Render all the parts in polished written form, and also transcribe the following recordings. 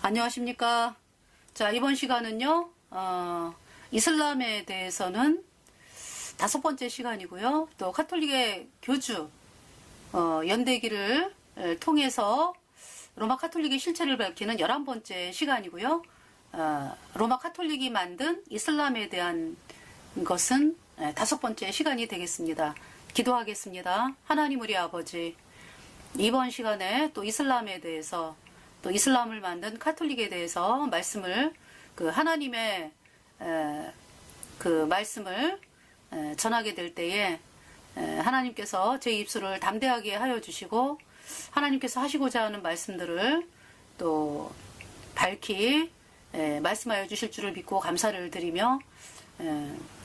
안녕하십니까. 자, 이번 시간은요, 이슬람에 대해서는 5번째 시간이고요. 또 카톨릭의 교주, 연대기를 통해서 로마 카톨릭의 실체를 밝히는 11번째 시간이고요. 로마 카톨릭이 만든 이슬람에 대한 것은 5번째 시간이 되겠습니다. 기도하겠습니다. 하나님 우리 아버지, 이번 시간에 또 이슬람에 대해서 또 이슬람을 만든 카톨릭에 대해서 말씀을 하나님의 그 말씀을 전하게 될 때에 하나님께서 제 입술을 담대하게 하여 주시고 하나님께서 하시고자 하는 말씀들을 또 밝히 말씀하여 주실 줄을 믿고 감사를 드리며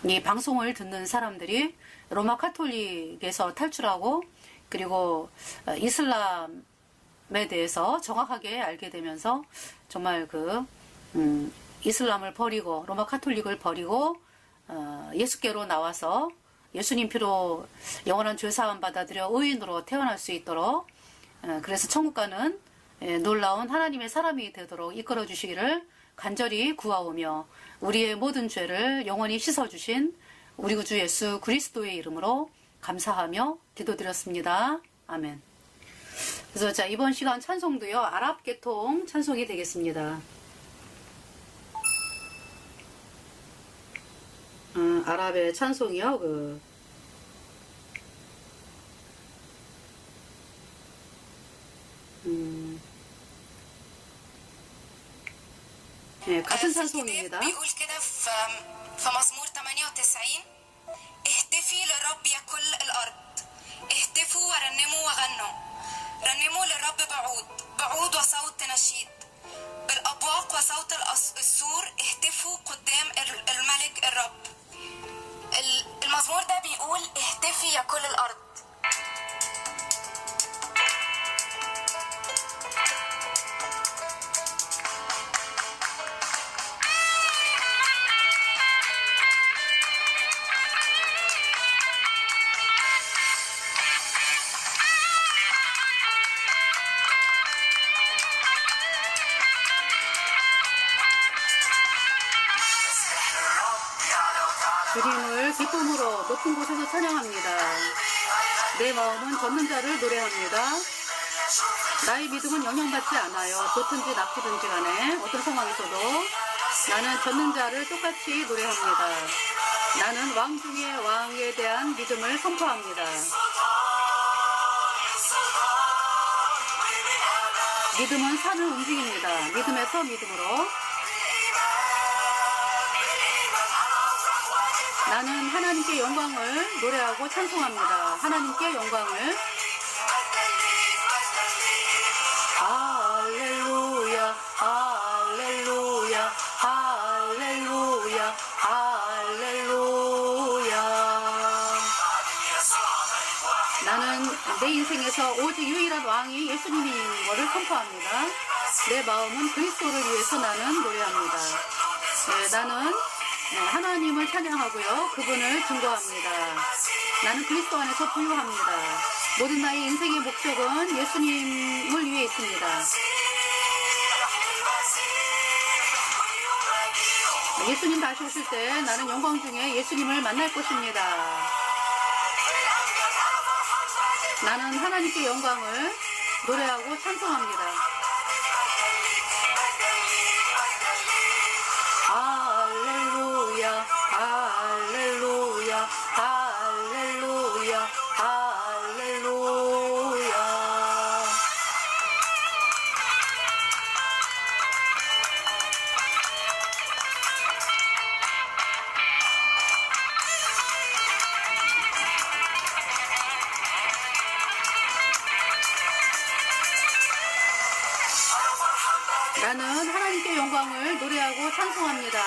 이 방송을 듣는 사람들이 로마 카톨릭에서 탈출하고 그리고 이슬람에 대해서 정확하게 알게 되면서 정말 이슬람을 버리고 로마 카톨릭을 버리고 예수께로 나와서 예수님 피로 영원한 죄사함 받아들여 의인으로 태어날 수 있도록 그래서 천국 가는 놀라운 하나님의 사람이 되도록 이끌어 주시기를 간절히 구하오며 우리의 모든 죄를 영원히 씻어주신 우리 구주 예수 그리스도의 이름으로 감사하며 기도드렸습니다. 아멘. 그래서 자, 이번 시간 찬송도요, 아랍 계통 찬송이 되겠습니다. 아랍의 찬송이요, 네, 같은 찬송입니다. بيقول كده في مزمور 98 اهتفي للرب يا كل الارض اهتفوا ورنموا وغنوا رنموا للرب بعود وصوت نشيد بالابواق وصوت السور اهتفوا قدام الملك الرب. المزمور ده بيقول اهتفي يا كل الارض. 주님을 기쁨으로 높은 곳에서 찬양합니다. 내 마음은 젖는 자를 노래합니다. 나의 믿음은 영향받지 않아요. 좋든지 나쁘든지 간에 어떤 상황에서도 나는 젖는 자를 똑같이 노래합니다. 나는 왕 중의 왕에 대한 믿음을 선포합니다. 믿음은 산을 움직입니다. 믿음에서 믿음으로 나는 하나님께 영광을 노래하고 찬송합니다. 하나님께 영광을 할렐루야 할렐루야 할렐루야 할렐루야. 나는 내 인생에서 오직 유일한 왕이 예수님인 것을 선포합니다. 내 마음은 그리스도를 위해서 나는 노래합니다. 나는 하나님을 찬양하고요, 그분을 증거합니다. 나는 그리스도 안에서 부유합니다. 모든 나의 인생의 목적은 예수님을 위해 있습니다. 예수님 다시 오실 때 나는 영광 중에 예수님을 만날 것입니다. 나는 하나님께 영광을 노래하고 찬송합니다. 할렐루야 할렐루야 할렐루야 할렐루야. 나는 하나님께 영광을 노래하고 찬송합니다.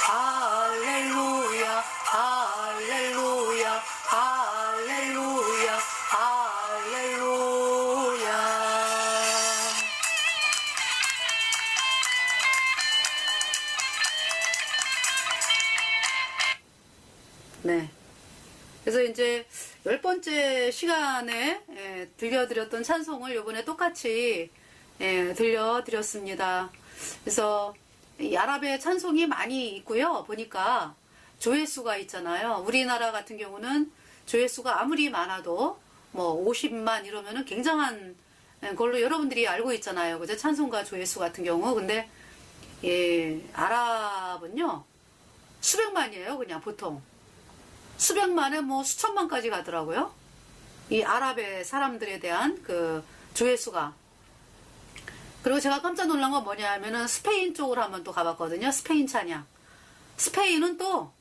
할렐루야 할렐루야 할렐루야 할렐루야. 네. 그래서 이제 10번째 시간에 들려드렸던 찬송을 이번에 똑같이 들려드렸습니다. 그래서 이 아랍의 찬송이 많이 있고요. 보니까 조회수가 있잖아요. 우리나라 같은 경우는 조회수가 아무리 많아도 뭐 50만 이러면은 굉장한 걸로 여러분들이 알고 있잖아요. 그죠? 찬송가 조회수 같은 경우. 근데 아랍은요 수백만이에요. 그냥 보통 수백만에 뭐 수천만까지 가더라고요. 이 아랍의 사람들에 대한 그 조회수가. 그리고 제가 깜짝 놀란 건 뭐냐 하면은 스페인 쪽으로 한번 또 가봤거든요. 스페인 찬양. 스페인은 또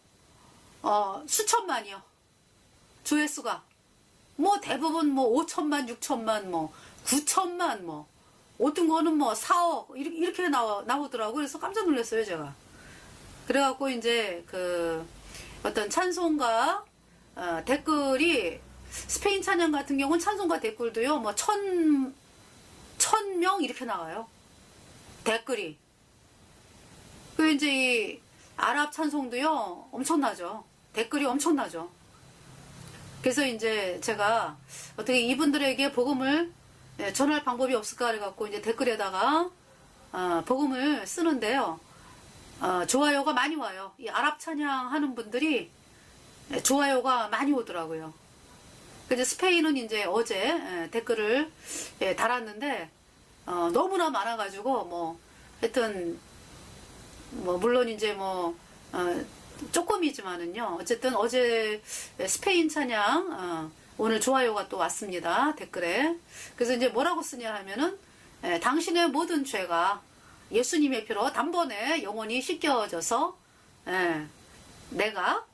수천만이요. 조회수가. 뭐 대부분 뭐 5천만, 6천만, 뭐 9천만, 뭐 어떤 거는 뭐 4억 이렇게 나오더라고요. 그래서 깜짝 놀랐어요, 제가. 그래갖고 이제 그 어떤 찬송가 댓글이 스페인 찬양 같은 경우는 찬송가 댓글도요, 뭐 1000명 이렇게 나와요. 댓글이. 그 이제 이 아랍 찬송도요, 엄청나죠. 댓글이 엄청나죠. 그래서 이제 제가 어떻게 이분들에게 복음을 전할 방법이 없을까 해갖고 이제 댓글에다가 복음을 쓰는데요. 좋아요가 많이 와요. 이 아랍 찬양 하는 분들이 좋아요가 많이 오더라고요. 그래서 스페인은 이제 어제 댓글을 달았는데 너무나 많아가지고 뭐 하여튼 뭐 물론 이제 뭐 조금이지만은요. 어쨌든 어제 스페인 찬양 오늘 좋아요가 또 왔습니다. 댓글에. 그래서 이제 뭐라고 쓰냐 하면은 당신의 모든 죄가 예수님의 피로 단번에 영원히 씻겨져서 내가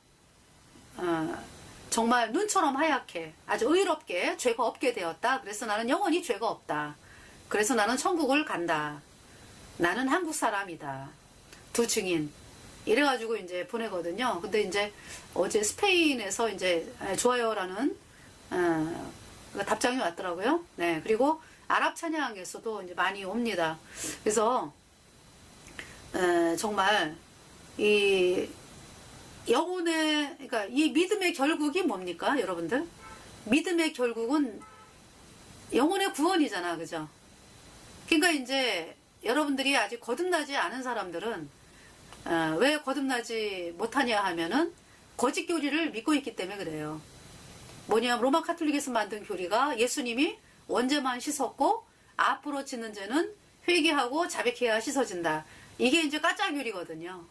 정말 눈처럼 하얗게 아주 의롭게 죄가 없게 되었다. 그래서 나는 영원히 죄가 없다. 그래서 나는 천국을 간다. 나는 한국 사람이다. 두 증인. 이래가지고 이제 보내거든요. 근데 이제 어제 스페인에서 이제 좋아요라는 답장이 왔더라고요. 네. 그리고 아랍 찬양에서도 이제 많이 옵니다. 그래서 정말 이 영혼의, 그러니까 이 믿음의 결국이 뭡니까, 여러분들? 믿음의 결국은 영혼의 구원이잖아, 그죠? 그러니까 이제 여러분들이 아직 거듭나지 않은 사람들은 왜 거듭나지 못하냐 하면은 거짓 교리를 믿고 있기 때문에 그래요. 뭐냐면 로마 카톨릭에서 만든 교리가 예수님이 원죄만 씻었고 앞으로 짓는 죄는 회개하고 자백해야 씻어진다. 이게 이제 가짜 교리거든요.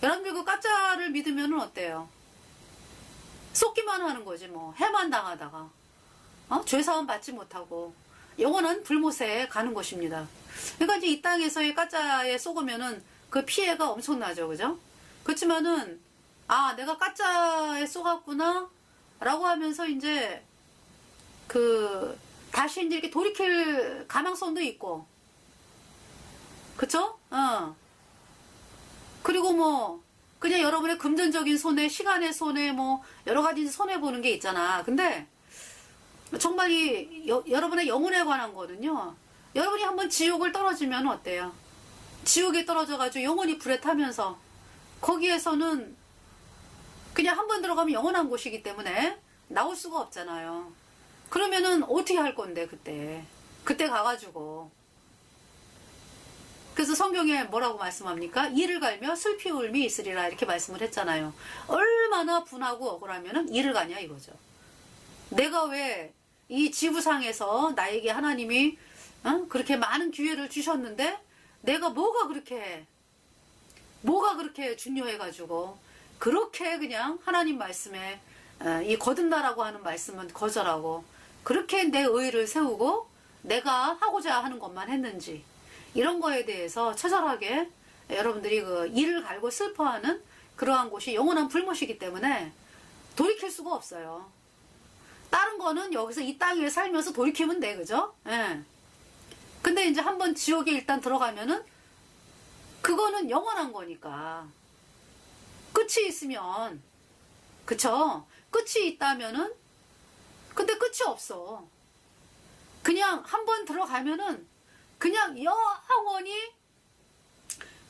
여러분들 그 가짜를 믿으면 어때요? 쏟기만 하는 거지 뭐. 해만 당하다가 죄사함 받지 못하고 영원한 불못에 가는 것입니다. 그러니까 이제 이 땅에서의 가짜에 속으면은 그 피해가 엄청나죠. 그죠? 그렇지만은 내가 가짜에 속았구나 라고 하면서 이제 다시 이제 이렇게 돌이킬 가능성도 있고, 그쵸? 그리고 뭐 그냥 여러분의 금전적인 손해, 시간의 손해, 뭐 여러 가지 손해 보는 게 있잖아. 근데 정말 여러분의 영혼에 관한 거는요. 여러분이 한번 지옥을 떨어지면 어때요? 지옥에 떨어져가지고 영혼이 불에 타면서 거기에서는 그냥 한번 들어가면 영원한 곳이기 때문에 나올 수가 없잖아요. 그러면은 어떻게 할 건데 그때 가가지고. 그래서 성경에 뭐라고 말씀합니까? 이를 갈며 슬피 울미 있으리라 이렇게 말씀을 했잖아요. 얼마나 분하고 억울하면은 이를 가냐 이거죠. 내가 왜 이 지구상에서 나에게 하나님이 그렇게 많은 기회를 주셨는데 내가 뭐가 그렇게 중요해가지고 그렇게 그냥 하나님 말씀에 이 거듭나라고 하는 말씀은 거절하고 그렇게 내 의의를 세우고 내가 하고자 하는 것만 했는지, 이런 거에 대해서 처절하게 여러분들이 그 이를 갈고 슬퍼하는 그러한 곳이 영원한 불못이기 때문에 돌이킬 수가 없어요. 다른 거는 여기서 이 땅에 살면서 돌이키면 돼, 그죠? 예. 근데 이제 한번 지옥에 일단 들어가면은 그거는 영원한 거니까. 끝이 있으면, 그쵸? 끝이 있다면은, 근데 끝이 없어. 그냥 한번 들어가면은 그냥 영원히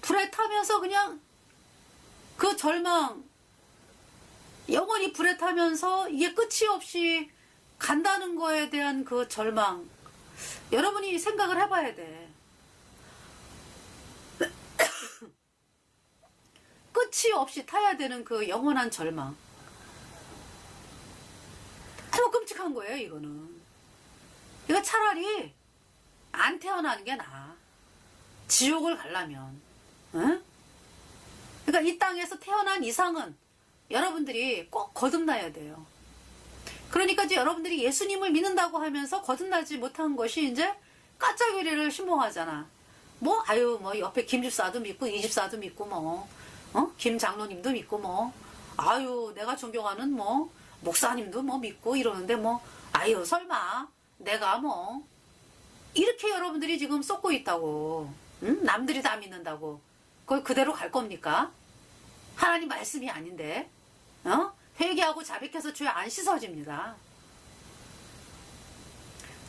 불에 타면서 그냥 그 절망, 영원히 불에 타면서 이게 끝이 없이 간다는 거에 대한 그 절망, 여러분이 생각을 해봐야 돼. 끝이 없이 타야 되는 그 영원한 절망. 너무 끔찍한 거예요, 이거는. 이거 차라리 안 태어나는 게 나아. 지옥을 가려면. 응? 그러니까 이 땅에서 태어난 이상은 여러분들이 꼭 거듭나야 돼요. 그러니까 이제 여러분들이 예수님을 믿는다고 하면서 거듭나지 못한 것이 이제 까짜귀리를 신봉하잖아. 뭐, 아유, 뭐, 옆에 김 집사도 믿고, 이 집사도 믿고, 뭐, 김 장로님도 믿고, 뭐, 아유, 내가 존경하는 뭐, 목사님도 뭐 믿고 이러는데 뭐, 아유, 설마, 내가 뭐, 이렇게 여러분들이 지금 쏟고 있다고, 응? 남들이 다 믿는다고, 그걸 그대로 갈 겁니까? 하나님 말씀이 아닌데, 회개하고 자백해서 죄 안 씻어집니다.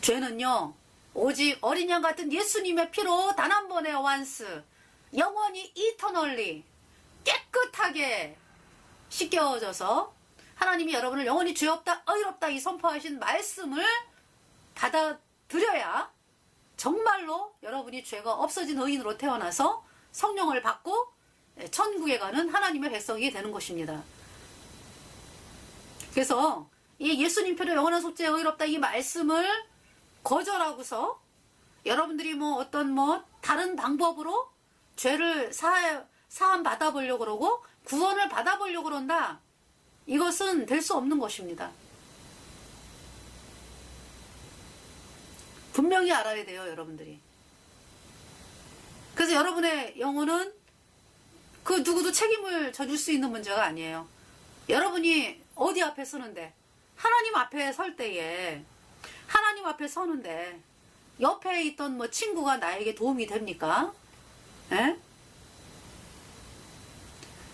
죄는요, 오직 어린 양 같은 예수님의 피로 단 한 번의 완스, 영원히 이터널리 깨끗하게 씻겨져서 하나님이 여러분을 영원히 죄 없다, 의롭다 이 선포하신 말씀을 받아들여야 정말로 여러분이 죄가 없어진 의인으로 태어나서 성령을 받고 천국에 가는 하나님의 백성이 되는 것입니다. 그래서 이 예수님 표로 영원한 속죄 의롭다 이 말씀을 거절하고서 여러분들이 뭐 어떤 뭐 다른 방법으로 죄를 사함 받아보려고 그러고 구원을 받아보려고 그런다. 이것은 될 수 없는 것입니다. 분명히 알아야 돼요, 여러분들이. 그래서 여러분의 영혼은 그 누구도 책임을 져줄 수 있는 문제가 아니에요. 여러분이 어디 앞에 서는데, 하나님 앞에 설 때에, 하나님 앞에 서는데, 옆에 있던 뭐 친구가 나에게 도움이 됩니까? 에?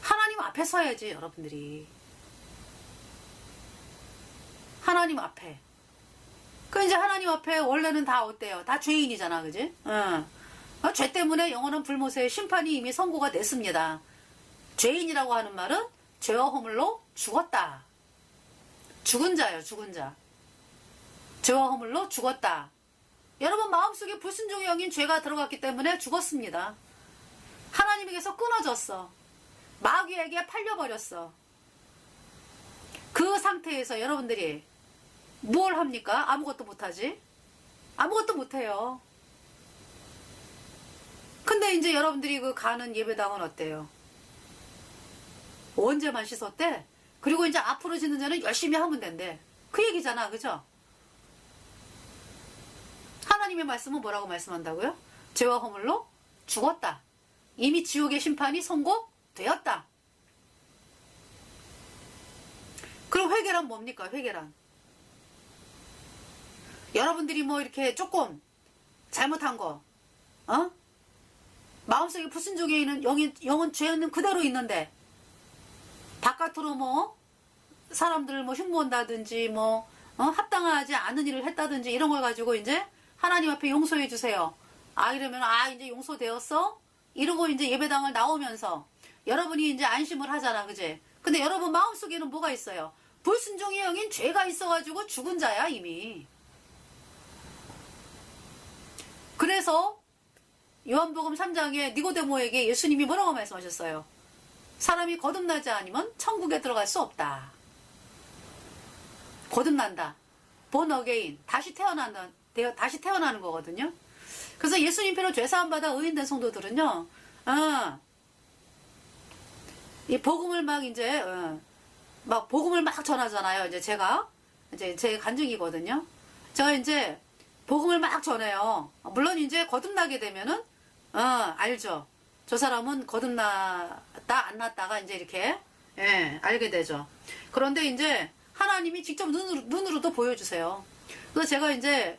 하나님 앞에 서야지, 여러분들이. 하나님 앞에. 그 이제 하나님 앞에 원래는 다 어때요? 다 죄인이잖아, 그지? 죄 때문에 영원한 불모세의 심판이 이미 선고가 됐습니다. 죄인이라고 하는 말은 죄와 허물로 죽었다. 죽은 자예요, 죽은 자. 죄와 허물로 죽었다. 여러분 마음속에 불순종의 영인 죄가 들어갔기 때문에 죽었습니다. 하나님에게서 끊어졌어. 마귀에게 팔려버렸어. 그 상태에서 여러분들이 뭘 합니까? 아무것도 못하지? 아무것도 못해요. 근데 이제 여러분들이 그 가는 예배당은 어때요? 언제만 씻었대? 그리고 이제 앞으로 짓는 자는 열심히 하면 된대. 그 얘기잖아, 그죠? 하나님의 말씀은 뭐라고 말씀한다고요? 죄와 허물로 죽었다. 이미 지옥의 심판이 선고되었다. 그럼 회개란 뭡니까? 회개란. 여러분들이 뭐 이렇게 조금 잘못한 거, 마음속에 불순종에 있는 영은 죄는 그대로 있는데, 바깥으로 뭐, 사람들을 뭐 흉보한다든지, 뭐, 합당하지 않은 일을 했다든지, 이런 걸 가지고 이제 하나님 앞에 용서해 주세요. 이러면, 이제 용서되었어? 이러고 이제 예배당을 나오면서, 여러분이 이제 안심을 하잖아, 그제? 근데 여러분 마음속에는 뭐가 있어요? 불순종의 영인 죄가 있어가지고 죽은 자야, 이미. 그래서 요한복음 3장에 니고데모에게 예수님이 뭐라고 말씀하셨어요? 사람이 거듭나지 않으면 천국에 들어갈 수 없다. 거듭난다. born again. 다시 태어나는 거거든요. 그래서 예수님 피로 죄사함 받아 의인된 성도들은요, 이 복음을 막 이제, 막 복음을 막 전하잖아요. 이제 제가, 이제 제 간증이거든요. 제가 이제 복음을 막 전해요. 물론 이제 거듭나게 되면은, 알죠. 저 사람은 거듭났다, 안 났다가 이제 이렇게, 알게 되죠. 그런데 이제 하나님이 직접 눈으로도 보여주세요. 그래서 제가 이제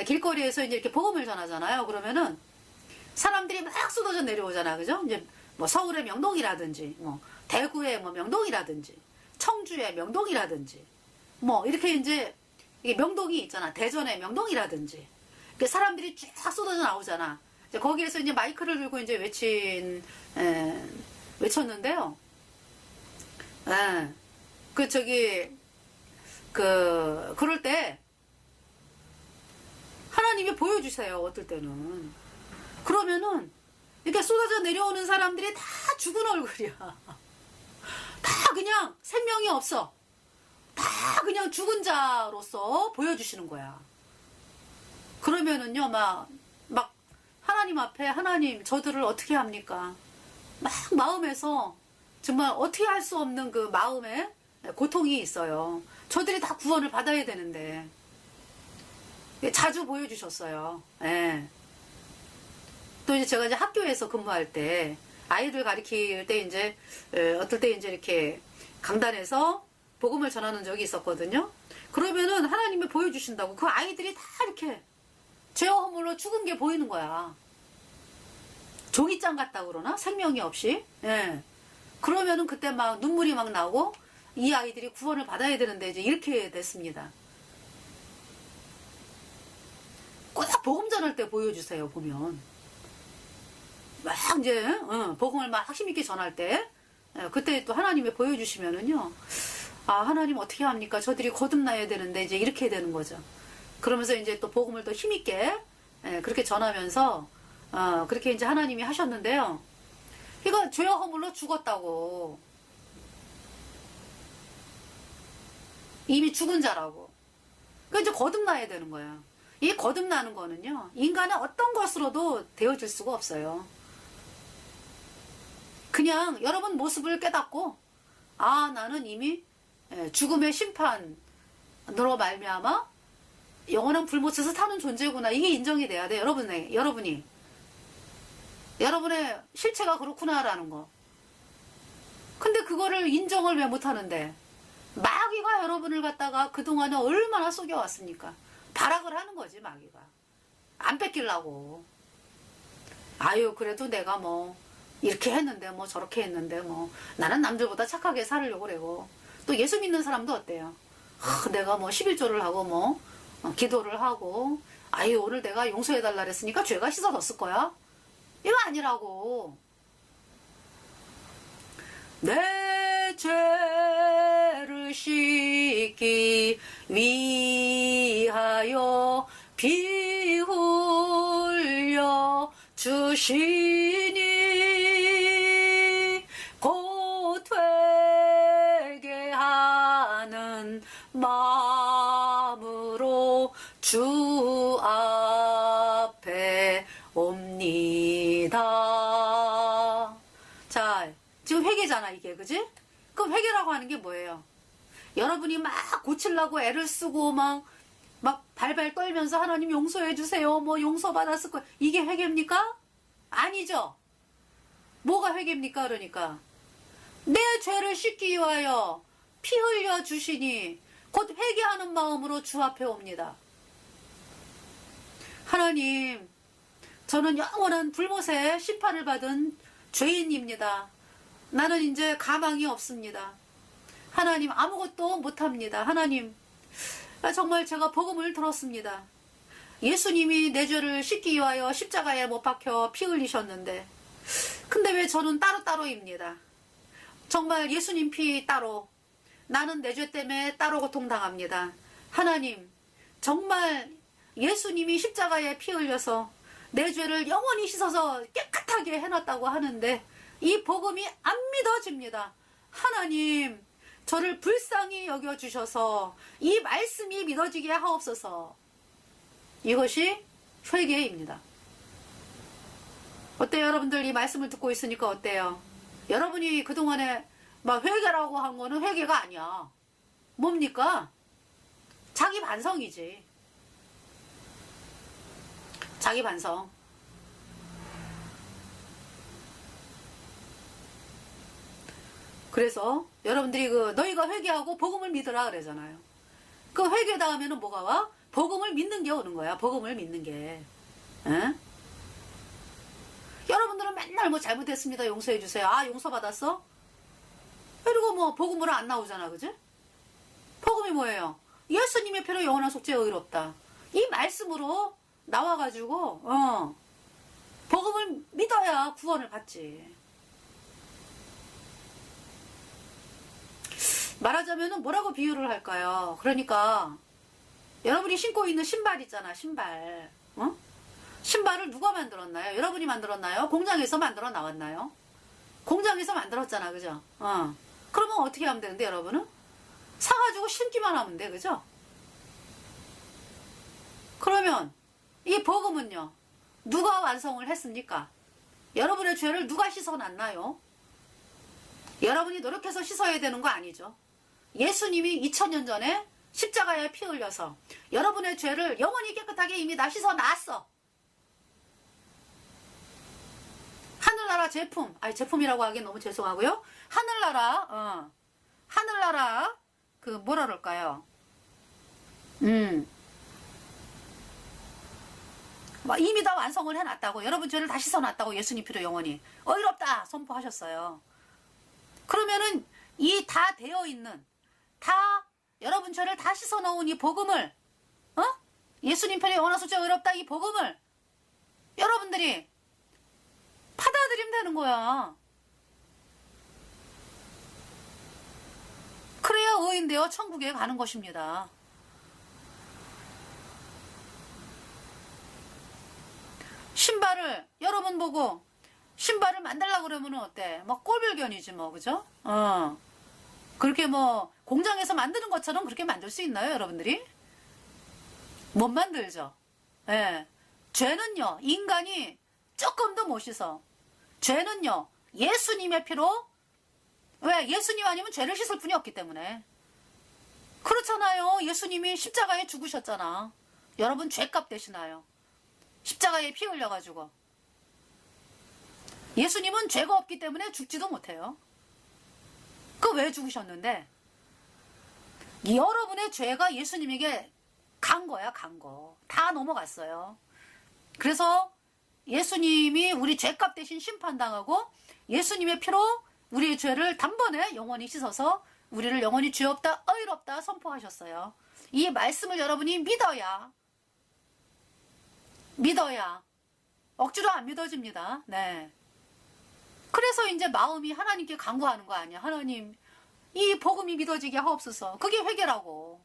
길거리에서 이제 이렇게 복음을 전하잖아요. 그러면은 사람들이 막 쏟아져 내려오잖아. 그죠? 이제 뭐 서울의 명동이라든지, 뭐 대구의 뭐 명동이라든지, 청주의 명동이라든지, 뭐 이렇게 이제 이게 명동이 있잖아. 대전의 명동이라든지. 사람들이 쫙 쏟아져 나오잖아. 이제 거기에서 이제 마이크를 들고 이제 외쳤는데요. 그럴 때 하나님이 보여주세요. 어떨 때는. 그러면은 이렇게 쏟아져 내려오는 사람들이 다 죽은 얼굴이야. 다 그냥 생명이 없어. 다 그냥 죽은 자로서 보여주시는 거야. 그러면은요, 막 하나님 앞에 하나님 저들을 어떻게 합니까? 막 마음에서 정말 어떻게 할 수 없는 그 마음에 고통이 있어요. 저들이 다 구원을 받아야 되는데. 자주 보여주셨어요. 예. 또 이제 제가 이제 학교에서 근무할 때 아이들 가르칠 때 이제 어떨 때 이제 이렇게 강단에서 복음을 전하는 적이 있었거든요. 그러면은 하나님이 보여주신다고 그 아이들이 다 이렇게 죄와 허물로 죽은 게 보이는 거야. 종이장 같다 그러나? 생명이 없이. 예. 그러면은 그때 막 눈물이 막 나고 이 아이들이 구원을 받아야 되는데 이제 이렇게 됐습니다. 꼭 복음 전할 때 보여주세요. 보면 막 이제 복음을 막 힘있게 전할 때 그때 또 하나님이 보여주시면은요. 아 하나님 어떻게 합니까? 저들이 거듭나야 되는데 이제 이렇게 되는 거죠. 그러면서 이제 또 복음을 또 힘있게 그렇게 전하면서 그렇게 이제 하나님이 하셨는데요. 이거 죄와 허물로 죽었다고. 이미 죽은 자라고. 그러니까 이제 거듭나야 되는 거야. 이 거듭나는 거는요. 인간의 어떤 것으로도 되어질 수가 없어요. 그냥 여러분 모습을 깨닫고 아 나는 이미 죽음의 심판으로 말미암아 영원한 불못에서 타는 존재구나. 이게 인정이 돼야 돼. 여러분의 실체가 그렇구나라는 거. 근데 그거를 인정을 왜 못하는데 마귀가 여러분을 갖다가 그동안에 얼마나 속여왔습니까? 발악을 하는 거지 마귀가. 안 뺏기려고. 아유 그래도 내가 뭐 이렇게 했는데 뭐 저렇게 했는데 뭐 나는 남들보다 착하게 살려고 그래고. 또 예수 믿는 사람도 어때요? 내가 뭐 11조를 하고 뭐 기도를 하고 아유 오늘 내가 용서해달라 그랬으니까 죄가 씻어졌을 거야? 이거 아니라고. 내 죄를 씻기 위하여 피 흘려 주시니 곧 회개하는 마음으로 주 앞에 옵니다. 자, 지금 회개잖아 이게, 그지? 그럼 회개라고 하는 게 뭐예요? 여러분이 막 고치려고 애를 쓰고 막 발발 떨면서 하나님 용서해 주세요. 뭐 용서받았을 거 이게 회개입니까? 아니죠. 뭐가 회개입니까? 그러니까 내 죄를 씻기 위하여 피 흘려 주시니 곧 회개하는 마음으로 주 앞에 옵니다. 하나님, 저는 영원한 불못의 심판을 받은 죄인입니다. 나는 이제 가망이 없습니다. 하나님 아무것도 못합니다. 하나님 정말 제가 복음을 들었습니다. 예수님이 내 죄를 씻기 위하여 십자가에 못 박혀 피 흘리셨는데 근데 왜 저는 따로따로입니다. 정말 예수님 피 따로 나는 내 죄 때문에 따로 고통당합니다. 하나님 정말 예수님이 십자가에 피 흘려서 내 죄를 영원히 씻어서 깨끗하게 해놨다고 하는데 이 복음이 안 믿어집니다. 하나님 저를 불쌍히 여겨주셔서 이 말씀이 믿어지게 하옵소서. 이것이 회개입니다. 어때요 여러분들? 이 말씀을 듣고 있으니까 어때요? 여러분이 그동안에 막 회개라고 한 거는 회개가 아니야. 뭡니까? 자기 반성이지. 자기 반성. 그래서 여러분들이 너희가 회개하고 복음을 믿으라 그러잖아요. 그 회개 다음에는 뭐가 와? 복음을 믿는 게 오는 거야. 복음을 믿는 게. 에? 여러분들은 맨날 뭐 잘못했습니다. 용서해 주세요. 아 용서받았어? 그리고 뭐 복음으로 안 나오잖아. 그지? 복음이 뭐예요? 예수님의 피로 영원한 속죄 의롭다. 이 말씀으로 나와가지고 복음을 믿어야 구원을 받지. 말하자면은 뭐라고 비유를 할까요? 그러니까 여러분이 신고 있는 신발 있잖아, 신발. 어? 신발을 누가 만들었나요? 여러분이 만들었나요? 공장에서 만들어 나왔나요? 공장에서 만들었잖아, 그죠? 그러면 어떻게 하면 되는데, 여러분은? 사가지고 신기만 하면 돼, 그죠? 그러면 이 복음은요, 누가 완성을 했습니까? 여러분의 죄를 누가 씻어놨나요? 여러분이 노력해서 씻어야 되는 거 아니죠. 예수님이 2000년 전에 십자가에 피 흘려서 여러분의 죄를 영원히 깨끗하게 이미 다 씻어놨어. 하늘나라 제품, 제품이라고 하기엔 너무 죄송하고요. 하늘나라, 뭐라 그럴까요? 이미 다 완성을 해놨다고, 여러분 죄를 다 씻어놨다고 예수님 피로 영원히 어이롭다 선포하셨어요. 그러면은 이 다 되어있는, 여러분 죄를 다 씻어놓은 이 복음을, 예수님 편에 영원한 수제 어이롭다 이 복음을 여러분들이 받아들이면 되는 거야. 그래야 의인되어 천국에 가는 것입니다. 신발을 여러분 보고 신발을 만들려고 그러면 어때? 꼴불견이지 그죠? 그렇게 공장에서 만드는 것처럼 그렇게 만들 수 있나요, 여러분들이? 못 만들죠. 예. 죄는요, 인간이 조금도 못 씻어. 죄는요, 예수님의 피로, 왜? 예수님 아니면 죄를 씻을 분이 없기 때문에. 그렇잖아요. 예수님이 십자가에 죽으셨잖아. 여러분 죄값 대신하여. 십자가에 피 흘려가지고. 예수님은 죄가 없기 때문에 죽지도 못해요. 그 왜 죽으셨는데? 여러분의 죄가 예수님에게 간 거야, 간 거. 다 넘어갔어요. 그래서 예수님이 우리 죄값 대신 심판당하고 예수님의 피로 우리의 죄를 단번에 영원히 씻어서 우리를 영원히 죄 없다, 의롭다 선포하셨어요. 이 말씀을 여러분이 믿어야 억지로 안 믿어집니다. 네. 그래서 이제 마음이 하나님께 간구하는 거 아니야. 하나님, 이 복음이 믿어지게 하옵소서. 그게 회개라고.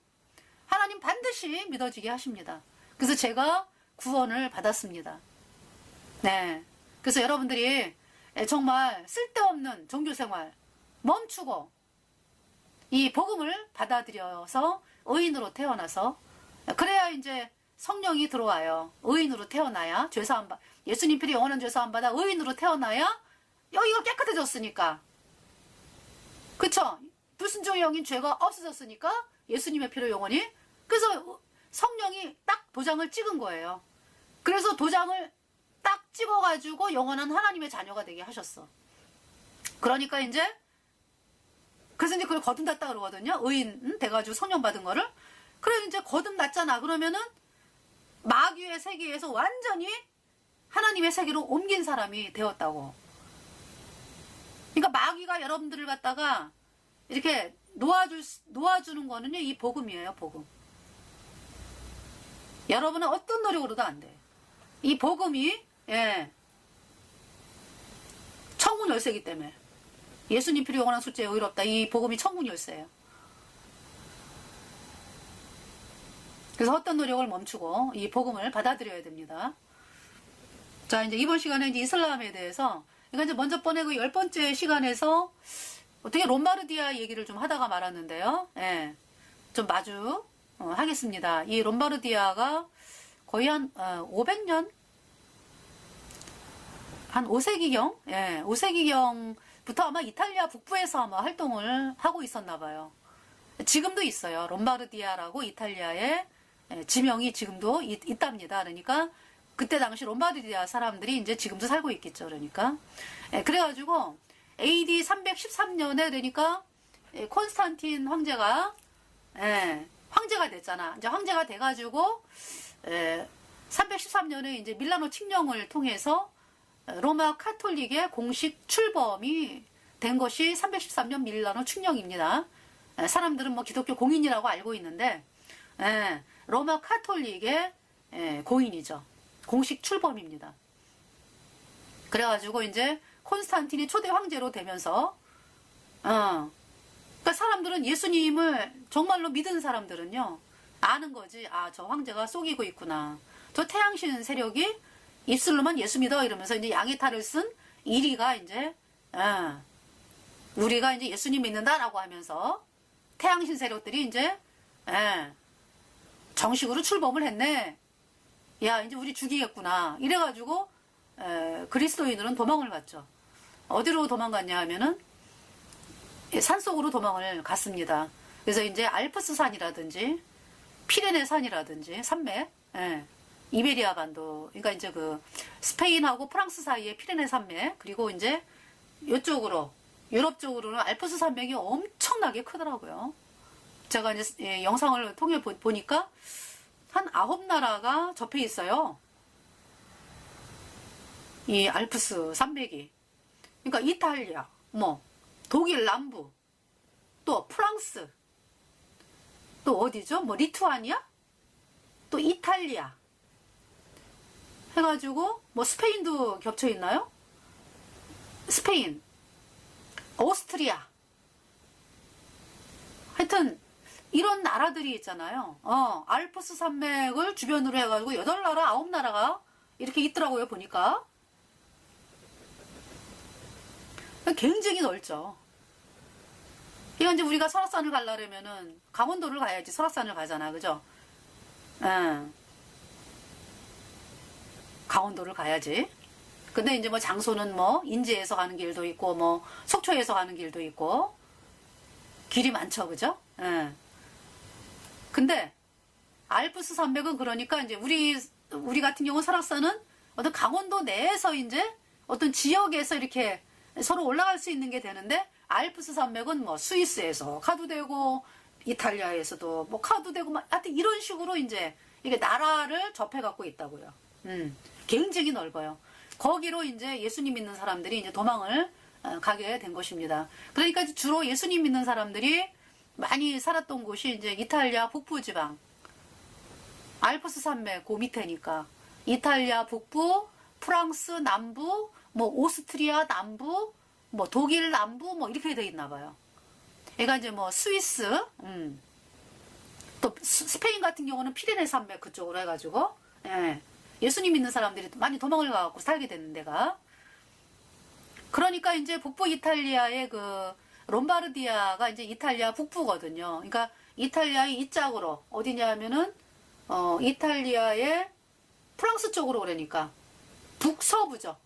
하나님 반드시 믿어지게 하십니다. 그래서 제가 구원을 받았습니다. 네. 그래서 여러분들이 정말 쓸데없는 종교생활 멈추고 이 복음을 받아들여서 의인으로 태어나서, 그래야 이제 성령이 들어와요. 의인으로 태어나야 죄사함 받, 예수님 피로 영원한 죄사함 받아 의인으로 태어나야 여기가 깨끗해졌으니까. 그쵸? 불순종의 영인 죄가 없어졌으니까 예수님의 피로 영원히. 그래서 성령이 딱 도장을 찍은 거예요. 그래서 도장을 딱 찍어가지고 영원한 하나님의 자녀가 되게 하셨어. 그러니까 이제, 그래서 이제 그걸 거듭났다 그러거든요. 의인 돼가지고 성령 받은 거를. 그래 이제 거듭났잖아. 그러면은 마귀의 세계에서 완전히 하나님의 세계로 옮긴 사람이 되었다고. 그러니까 마귀가 여러분들을 갖다가 이렇게 놓아주는 거는요, 이 복음이에요, 복음. 여러분은 어떤 노력으로도 안 돼. 이 복음이, 천국 열쇠이기 때문에. 예수님 피로 영원한 숫자에 의롭다. 이 복음이 천국 열쇠예요. 그래서 어떤 노력을 멈추고 이 복음을 받아들여야 됩니다. 자, 이제 이번 시간에 이제 이슬람에 대해서, 그러니까 이제 먼저 번에 그 10번째 시간에서 어떻게 롬바르디아 얘기를 좀 하다가 말았는데요. 좀 마주 하겠습니다. 이 롬바르디아가 거의 한 500년? 한 5세기경? 5세기경부터 아마 이탈리아 북부에서 아마 활동을 하고 있었나 봐요. 지금도 있어요. 롬바르디아라고 이탈리아의 지명이 지금도 있답니다. 그러니까 그때 당시 롬바르디아 사람들이 이제 지금도 살고 있겠죠. 그러니까. 그래가지고 AD 313년에 그러니까 콘스탄틴 황제가 황제가 됐잖아. 이제 황제가 돼가지고 313년에 이제 밀라노 칙령을 통해서 로마 카톨릭의 공식 출범이 된 것이 313년 밀라노 칙령입니다. 사람들은 뭐 기독교 공인이라고 알고 있는데 로마 카톨릭의 공인이죠. 공식 출범입니다. 그래가지고 이제 콘스탄틴이 초대 황제로 되면서 그러니까 사람들은 예수님을 정말로 믿은 사람들은요, 아는 거지. 아, 저 황제가 속이고 있구나. 저 태양신 세력이 입술로만 예수 믿어 이러면서 이제 양의 탈을 쓴 이리가 이제, 우리가 이제 예수님 믿는다라고 하면서 태양신 세력들이 이제, 정식으로 출범을 했네. 야, 이제 우리 죽이겠구나. 이래가지고, 그리스도인들은 도망을 갔죠. 어디로 도망갔냐 하면은, 산속으로 도망을 갔습니다. 그래서 이제 알프스 산이라든지, 피레네 산이라든지, 산맥, 이베리아 반도, 그러니까 이제 그, 스페인하고 프랑스 사이에 피레네 산맥, 그리고 이제, 이쪽으로, 유럽 쪽으로는 알프스 산맥이 엄청나게 크더라고요. 제가 이제 영상을 통해 보니까 한 9나라가 접해 있어요. 이 알프스 산맥이. 그러니까 이탈리아, 뭐 독일 남부, 또 프랑스, 또 어디죠? 뭐 리투아니아? 또 이탈리아. 해가지고 뭐 스페인도 겹쳐 있나요? 스페인, 오스트리아. 하여튼 이런 나라들이 있잖아요. 알프스 산맥을 주변으로 해가지고 8나라, 9나라가 이렇게 있더라고요, 보니까. 굉장히 넓죠. 이건 이제 우리가 설악산을 가려면은 강원도를 가야지 설악산을 가잖아, 그죠? 강원도를 가야지. 근데 이제 뭐 장소는 뭐 인제에서 가는 길도 있고, 뭐 속초에서 가는 길도 있고, 길이 많죠, 그죠? 근데 알프스 산맥은 그러니까 이제 우리 같은 경우 설악산은 어떤 강원도 내에서 이제 어떤 지역에서 이렇게 서로 올라갈 수 있는 게 되는데, 알프스 산맥은 뭐 스위스에서 가도 되고 이탈리아에서도 뭐 가도 되고 막 하여튼 이런 식으로 이제 이게 나라를 접해 갖고 있다고요. 굉장히 넓어요. 거기로 이제 예수님 믿는 사람들이 이제 도망을 가게 된 것입니다. 그러니까 주로 예수님 믿는 사람들이 많이 살았던 곳이 이제 이탈리아 북부 지방, 알프스 산맥 그 밑에니까 이탈리아 북부, 프랑스 남부, 뭐 오스트리아 남부, 뭐 독일 남부 뭐 이렇게 돼 있나 봐요. 그러니까 이제 뭐 스위스, 또 스페인 같은 경우는 피레네 산맥 그쪽으로 해가지고 예수님 믿는 사람들이 많이 도망을 가갖고 살게 됐는 데가. 그러니까 이제 북부 이탈리아의 그 롬바르디아가 이제 이탈리아 북부거든요. 그러니까 이탈리아의 이쪽으로 어디냐 하면은 이탈리아의 프랑스 쪽으로 그러니까 북서부죠.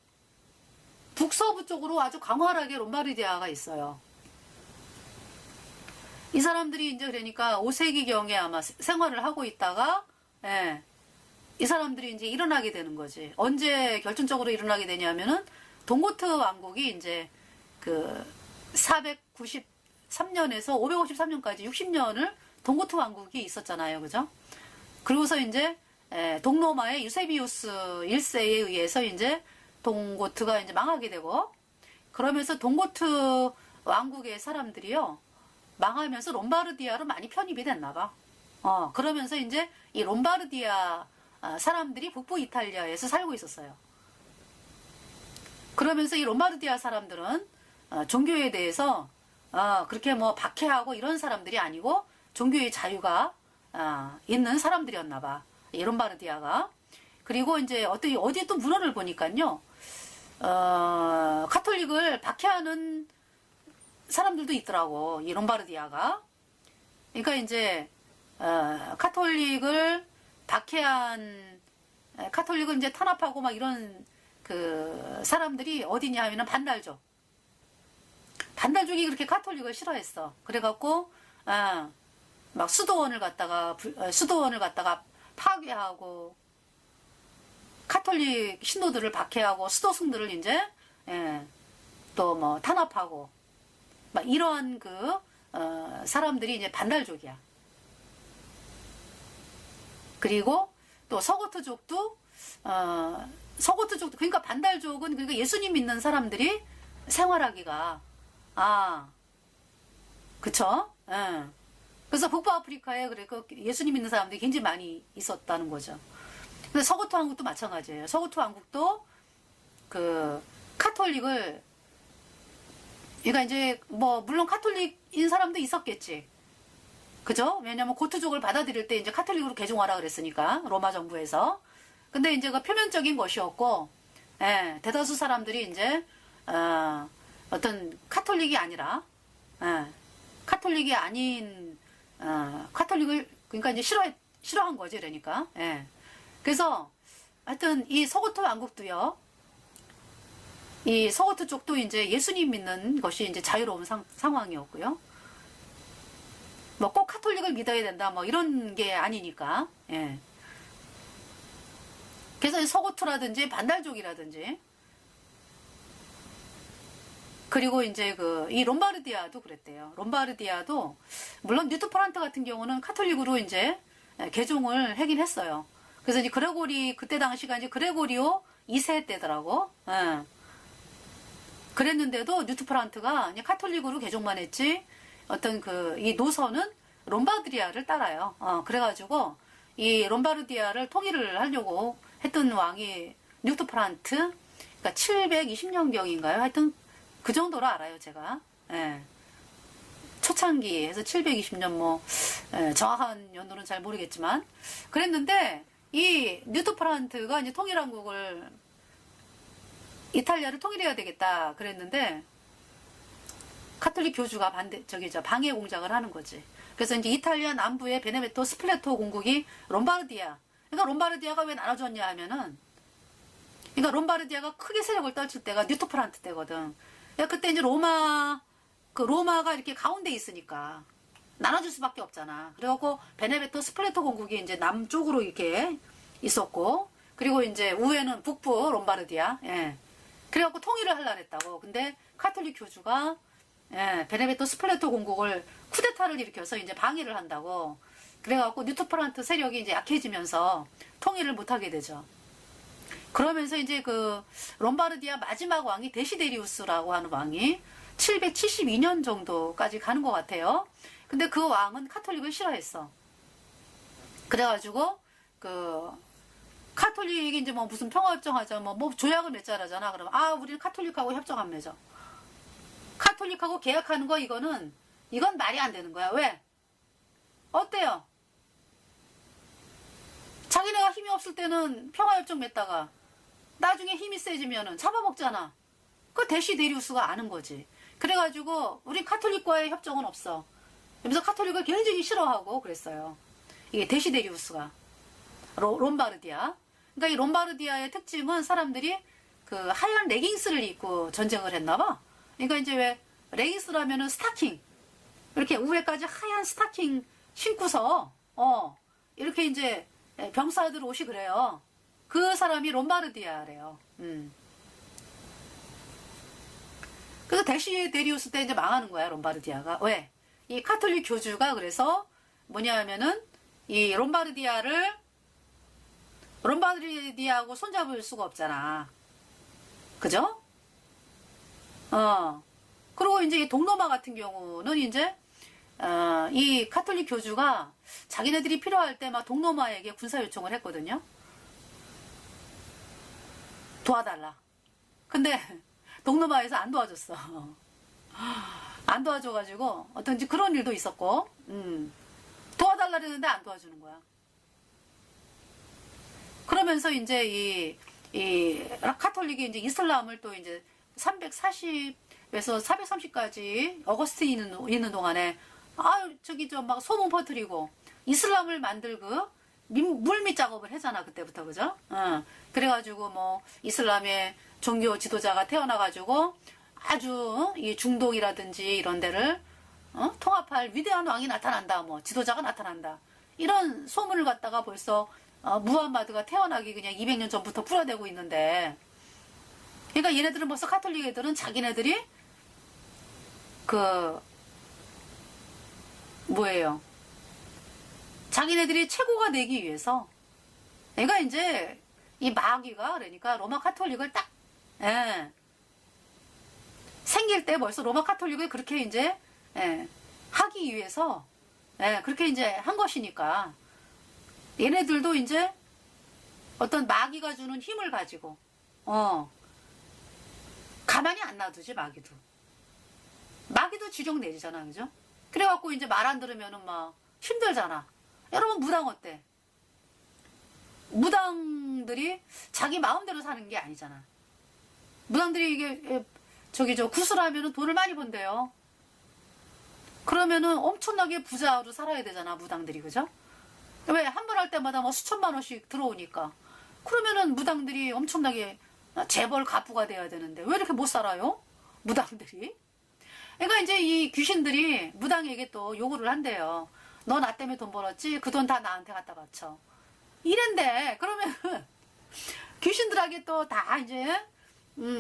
북서부 쪽으로 아주 광활하게 롬바르디아가 있어요. 이 사람들이 이제 그러니까 5세기경에 아마 생활을 하고 있다가 이 사람들이 이제 일어나게 되는 거지. 언제 결정적으로 일어나게 되냐면은 동고트 왕국이 이제 그 493년에서 553년까지 60년을 동고트 왕국이 있었잖아요. 그죠? 그러고서 이제 동로마의 유세비우스 1세에 의해서 이제 동고트가 이제 망하게 되고, 그러면서 동고트 왕국의 사람들이요 망하면서 롬바르디아로 많이 편입이 됐나 봐. 그러면서 이제 이 롬바르디아 사람들이 북부 이탈리아에서 살고 있었어요. 그러면서 이 롬바르디아 사람들은 종교에 대해서 그렇게 뭐 박해하고 이런 사람들이 아니고 종교의 자유가 있는 사람들이었나 봐. 이 롬바르디아가. 그리고 이제 어디 또 문헌을 보니까요, 카톨릭을 박해하는 사람들도 있더라고, 이 롬바르디아가. 그러니까 이제 카톨릭을 이제 탄압하고 막 이런 그 사람들이 어디냐 하면은 반달족. 반달족이 그렇게 카톨릭을 싫어했어. 그래갖고 막 수도원을 갖다가 파괴하고 카톨릭 신도들을 박해하고 수도승들을 이제 또 뭐 탄압하고 막 이러한 그 사람들이 이제 반달족이야. 그리고 또 서고트족도 그러니까 반달족은 그러니까 예수님 믿는 사람들이 생활하기가 그쵸? 그래서 북부 아프리카에 그 예수님 믿는 사람들이 굉장히 많이 있었다는 거죠. 근데 서고트 왕국도 마찬가지예요. 서고트 왕국도 그 카톨릭을 그러니까 이제 뭐 물론 카톨릭인 사람도 있었겠지. 그죠? 왜냐면 고트족을 받아들일 때 이제 카톨릭으로 개종하라 그랬으니까 로마 정부에서. 근데 이제 그 표면적인 것이었고, 예, 대다수 사람들이 이제 어떤 카톨릭이 아니라, 예, 카톨릭이 아닌 카톨릭을 그러니까 이제 싫어한 거지, 그러니까. 예. 그래서 하여튼 이 서고트 왕국도요. 이 서고트 쪽도 이제 예수님 믿는 것이 이제 자유로운 상황이었고요. 뭐 꼭 카톨릭을 믿어야 된다, 뭐 이런 게 아니니까. 예. 그래서 서고트라든지 반달족이라든지 그리고 이제 이 롬바르디아도 그랬대요. 롬바르디아도 물론 뉴트프란트 같은 경우는 카톨릭으로 이제 개종을 하긴 했어요. 그래서 이제 그때 당시가 이제 그레고리오 2세 때더라고. 예. 그랬는데도 뉴트프란트가 이제 카톨릭으로 개종만 했지 어떤 이 노선은 롬바르디아를 따라요. 그래가지고 이 롬바르디아를 통일을 하려고 했던 왕이 뉴트프란트, 그러니까 720년경인가요? 하여튼 그 정도로 알아요, 제가. 예. 초창기에서 720년 정확한 연도는 잘 모르겠지만 그랬는데 이 뉴트프란트가 이제 통일왕국을 이탈리아를 통일해야 되겠다 그랬는데 카톨릭 교주가 방해 공작을 하는 거지. 그래서 이제 이탈리아 남부의 베네베토 스플레토 공국이 롬바르디아. 그러니까 롬바르디아가 왜 나눠졌냐 하면은, 그러니까 롬바르디아가 크게 세력을 떨칠 때가 뉴트프란트 때거든. 그러니까 그때 이제 로마가 이렇게 가운데 있으니까 나눠줄 수밖에 없잖아. 그래갖고 베네베토 스플레토 공국이 이제 남쪽으로 이렇게 있었고, 그리고 이제 우회는 북부 롬바르디아. 예. 그래갖고 통일을 하려고 했다고. 근데 카톨릭 교주가 베네베토 스플레토 공국을 쿠데타를 일으켜서 이제 방해를 한다고. 그래갖고 뉴트프란트 세력이 이제 약해지면서 통일을 못하게 되죠. 그러면서 이제 롬바르디아 마지막 왕이 데시데리우스라고 하는 왕이 772년 정도까지 가는 것 같아요. 근데 그 왕은 카톨릭을 싫어했어. 그래가지고 카톨릭이 이제 무슨 평화협정하자 뭐 조약을 맺자라잖아. 그러면 우리는 카톨릭하고 협정 안 맺어. 카톨릭하고 계약하는 거 이건 말이 안 되는 거야. 왜? 어때요? 자기네가 힘이 없을 때는 평화협정 맺다가 나중에 힘이 세지면은 잡아먹잖아. 그거 데시데리우스가 아는 거지. 그래가지고 우리 카톨릭과의 협정은 없어. 그래서 카톨릭을 굉장히 싫어하고 그랬어요. 이게 데시데리우스가 롬바르디아. 그러니까 이 롬바르디아의 특징은 사람들이 하얀 레깅스를 입고 전쟁을 했나봐. 그러니까 이제 왜 레깅스라면은 스타킹 이렇게 우회까지 하얀 스타킹 신고서 이렇게 이제 병사들 옷이 그래요. 그 사람이 롬바르디아래요. 그래서 데시데리우스 때 이제 망하는 거야, 롬바르디아가. 왜? 이 카톨릭 교주가 그래서 뭐냐면은 이 롬바르디아하고 손잡을 수가 없잖아. 그죠? 그리고 이제 이 동로마 같은 경우는 이제 이 카톨릭 교주가 자기네들이 필요할 때 막 동로마에게 군사 요청을 했거든요. 도와달라. 근데 동로마에서 안 도와줬어. 안 도와줘가지고 어떤지 그런 일도 있었고, 도와달라 그랬는데 안 도와주는 거야. 그러면서 이제 이 카톨릭이 이제 이슬람을 또 이제 340에서 430까지 어거스틴이 있는 동안에 막 소문 퍼뜨리고 이슬람을 만들고 물밑 작업을 하잖아, 그때부터. 그죠? 그래가지고 이슬람의 종교 지도자가 태어나가지고 아주 이 중동이라든지 이런 데를 통합할 위대한 왕이 나타난다, 지도자가 나타난다, 이런 소문을 갖다가 벌써 무함마드가 태어나기 그냥 200년 전부터 뿌려대고 있는데, 그러니까 얘네들은 벌써 카톨릭 애들은 자기네들이 자기네들이 최고가 되기 위해서, 그러니까 이제 이 마귀가 그러니까 로마 카톨릭을 딱 생길 때 벌써 로마 카톨릭을 그렇게 이제 하기 위해서 그렇게 이제 한 것이니까, 얘네들도 이제 어떤 마귀가 주는 힘을 가지고 가만히 안 놔두지, 마귀도. 마귀도 지령 내리잖아, 그죠? 그래갖고 이제 말 안 들으면은 막 힘들잖아. 여러분 무당 어때? 무당들이 자기 마음대로 사는 게 아니잖아. 무당들이 이게 구슬하면은 돈을 많이 번대요. 그러면은 엄청나게 부자로 살아야 되잖아, 무당들이, 그죠? 왜 한 번 할 때마다 뭐 수천만 원씩 들어오니까. 그러면은 무당들이 엄청나게 재벌 가부가 돼야 되는데 왜 이렇게 못 살아요? 무당들이. 그러니까 이제 이 귀신들이 무당에게 또 요구를 한대요. 너 나 때문에 돈 벌었지? 그 돈 다 나한테 갖다 바쳐. 이랜데 그러면 귀신들에게 또 다 이제